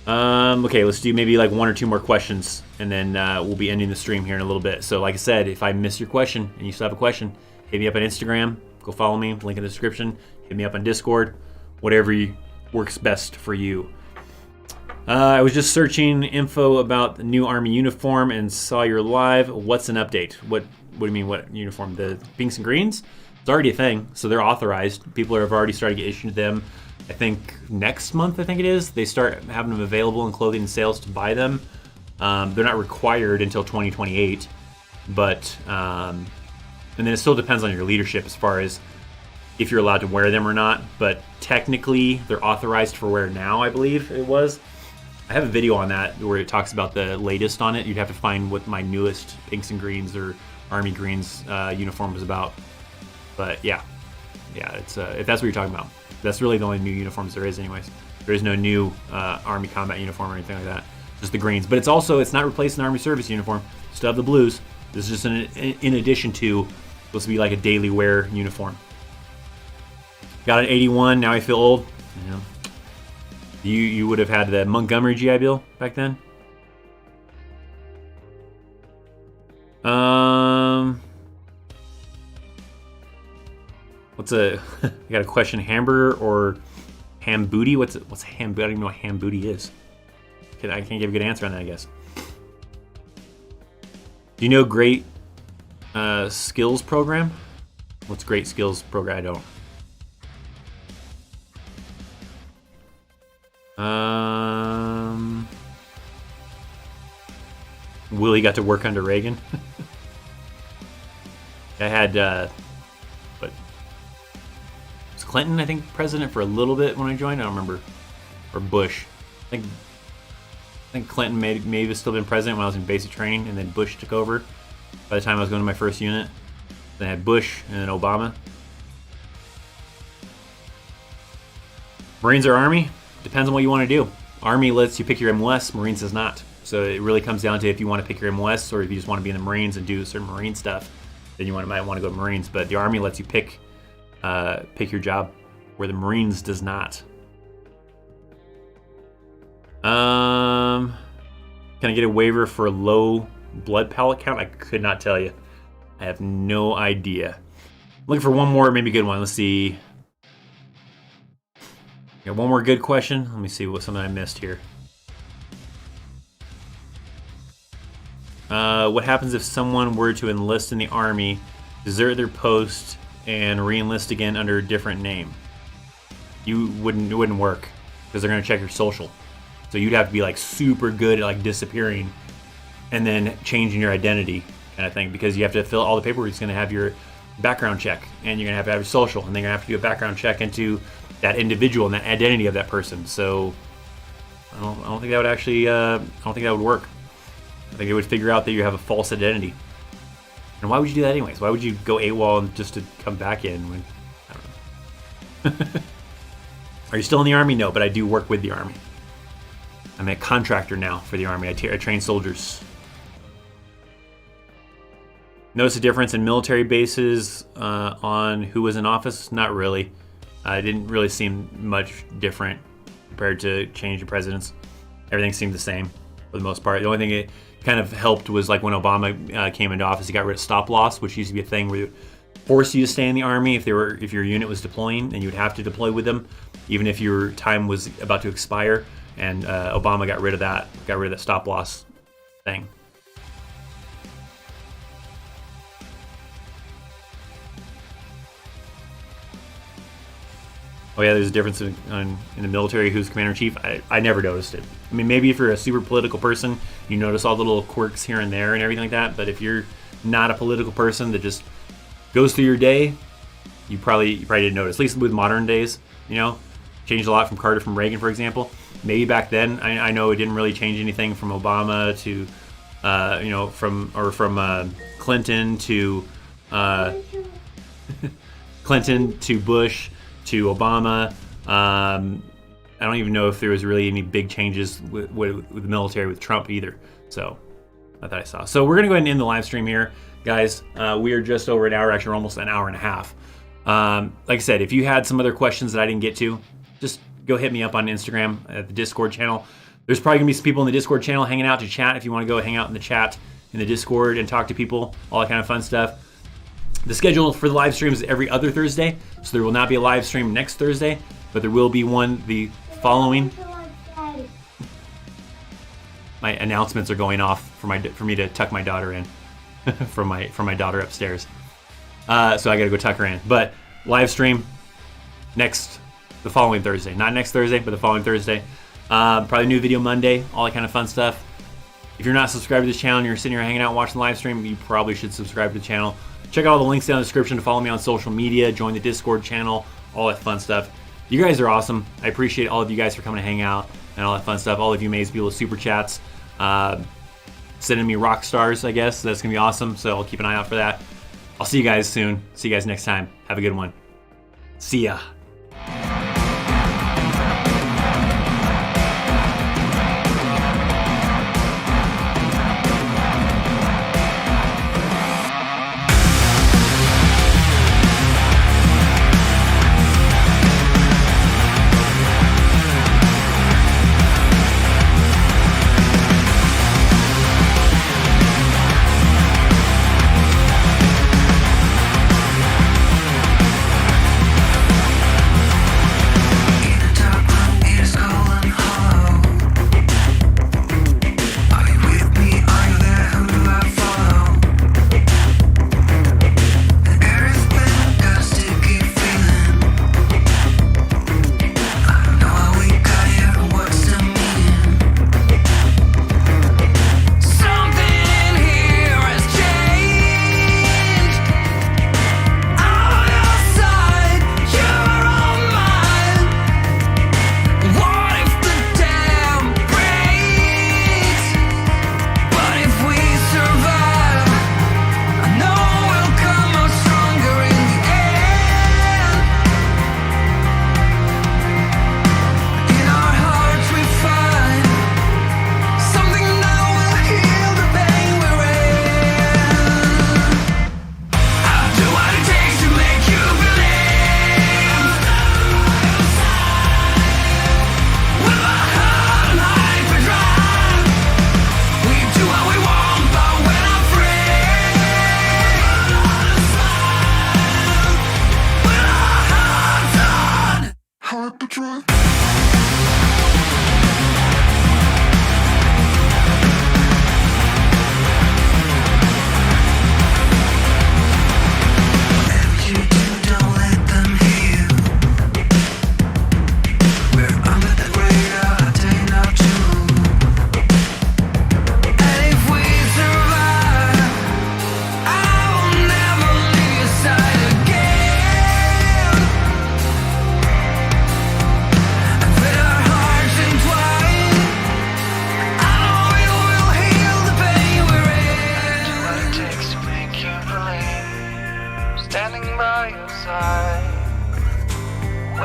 Okay, let's do maybe like one or two more questions, and then we'll be ending the stream here in a little bit. So like I said, if I miss your question and you still have a question, hit me up on Instagram, go follow me, link in the description, hit me up on Discord, whatever works best for you. I was just searching info about the new Army uniform and saw your live. What's an update? What do you mean, what uniform? The pinks and greens? It's already a thing, so they're authorized. People have already started to get issued them. I think next month, I think it is, they start having them available in clothing and sales to buy them. They're not required until 2028, but and then it still depends on your leadership as far as if you're allowed to wear them or not. But technically, they're authorized for wear now, I believe it was. I have a video on that where it talks about the latest on it. You'd have to find what my newest pinks and greens or Army greens uniform was about. But yeah, it's if that's what you're talking about. That's really the only new uniforms there is anyways. There is no new Army combat uniform or anything like that. Just the greens. But it's not replacing the Army service uniform. Still have the blues. This is just in addition to, supposed to be like a daily wear uniform. Got an 81, now I feel old. You know, you would have had the Montgomery GI Bill back then. I got a question, hamburger or ham booty? What's ham booty? I don't even know what ham booty is. I can't give a good answer on that, I guess. Do you know Great Skills Program? What's Great Skills Program? I don't. Willie got to work under Reagan. I had was Clinton, I think, president for a little bit when I joined. I don't remember, or Bush. I think Clinton maybe have still been president when I was in basic training, and then Bush took over. By the time I was going to my first unit, then I had Bush and then Obama. Marines or Army? Depends on what you want to do. Army lets you pick your MOS, Marines does not. So it really comes down to if you want to pick your MOS or if you just want to be in the Marines and do certain Marine stuff, then you might want to go to Marines. But the Army lets you pick your job, where the Marines does not. Can I get a waiver for a low blood pellet count? I could not tell you. I have no idea. Looking for one more, maybe good one. Let's see. Got one more good question. Let me see what something I missed here. What happens if someone were to enlist in the Army, desert their post, and re-enlist again under a different name? It wouldn't work because they're gonna check your social. So you'd have to be like super good at like disappearing and then changing your identity kind of thing, because you have to fill all the paperwork. It's gonna have your background check, and you're gonna have to have your social, and then you're gonna have to do a background check into that individual and that identity of that person. So I don't think that would actually I don't think that would work. I think it would figure out that you have a false identity. And why would you do that anyways? Why would you go AWOL just to come back in when, I don't know. Are you still in the Army? No, but I do work with the Army. I'm a contractor now for the Army. I train soldiers. Notice a difference in military bases on who was in office? Not really. It didn't really seem much different compared to change of presidents. Everything seemed the same for the most part. The only thing it kind of helped was like when Obama came into office, he got rid of stop loss, which used to be a thing where it forced you to stay in the Army if your unit was deploying, and you would have to deploy with them, even if your time was about to expire. And Obama got rid of that stop loss thing. oh yeah, there's a difference in the military who's commander-in-chief. I never noticed it. I mean, maybe if you're a super political person, you notice all the little quirks here and there and everything like that. But if you're not a political person that just goes through your day, you probably didn't notice. At least with modern days, you know, changed a lot from Carter, from Reagan, for example. Maybe back then, I know it didn't really change anything from Obama to, you know, from Clinton to Clinton to Bush to Obama. I don't even know if there was really any big changes with the military with Trump either. So I thought I saw. So we're gonna go ahead and end the live stream here, guys. We are just over an hour. Actually, we're almost an hour and a half. Like I said, if you had some other questions that I didn't get to, just go hit me up on Instagram at the Discord channel. There's probably gonna be some people in the Discord channel hanging out to chat. If you want to go hang out in the chat in the Discord and talk to people, all that kind of fun stuff. The schedule for the live stream is every other Thursday, so there will not be a live stream next Thursday, but there will be one the following. My announcements are going off for me to tuck my daughter in from my daughter upstairs. So I gotta go tuck her in. But live stream the following Thursday. Not next Thursday, but the following Thursday. Probably new video Monday, all that kind of fun stuff. If you're not subscribed to this channel and you're sitting here hanging out watching the live stream, you probably should subscribe to the channel. Check out all the links down in the description to follow me on social media, join the Discord channel, all that fun stuff. You guys are awesome. I appreciate all of you guys for coming to hang out and all that fun stuff. All of you amazing people with super chats. Sending me rock stars, I guess. That's going to be awesome, so I'll keep an eye out for that. I'll see you guys soon. See you guys next time. Have a good one. See ya.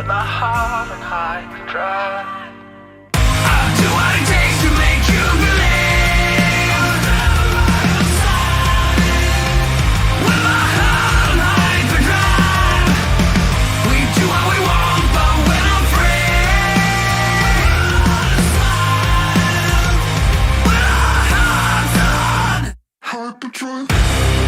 with my heart on high and dry. I'll do what it takes to make you believe. With my heart on high and dry. We do what we want, but when I'm free, when our hearts on Hyperdrive.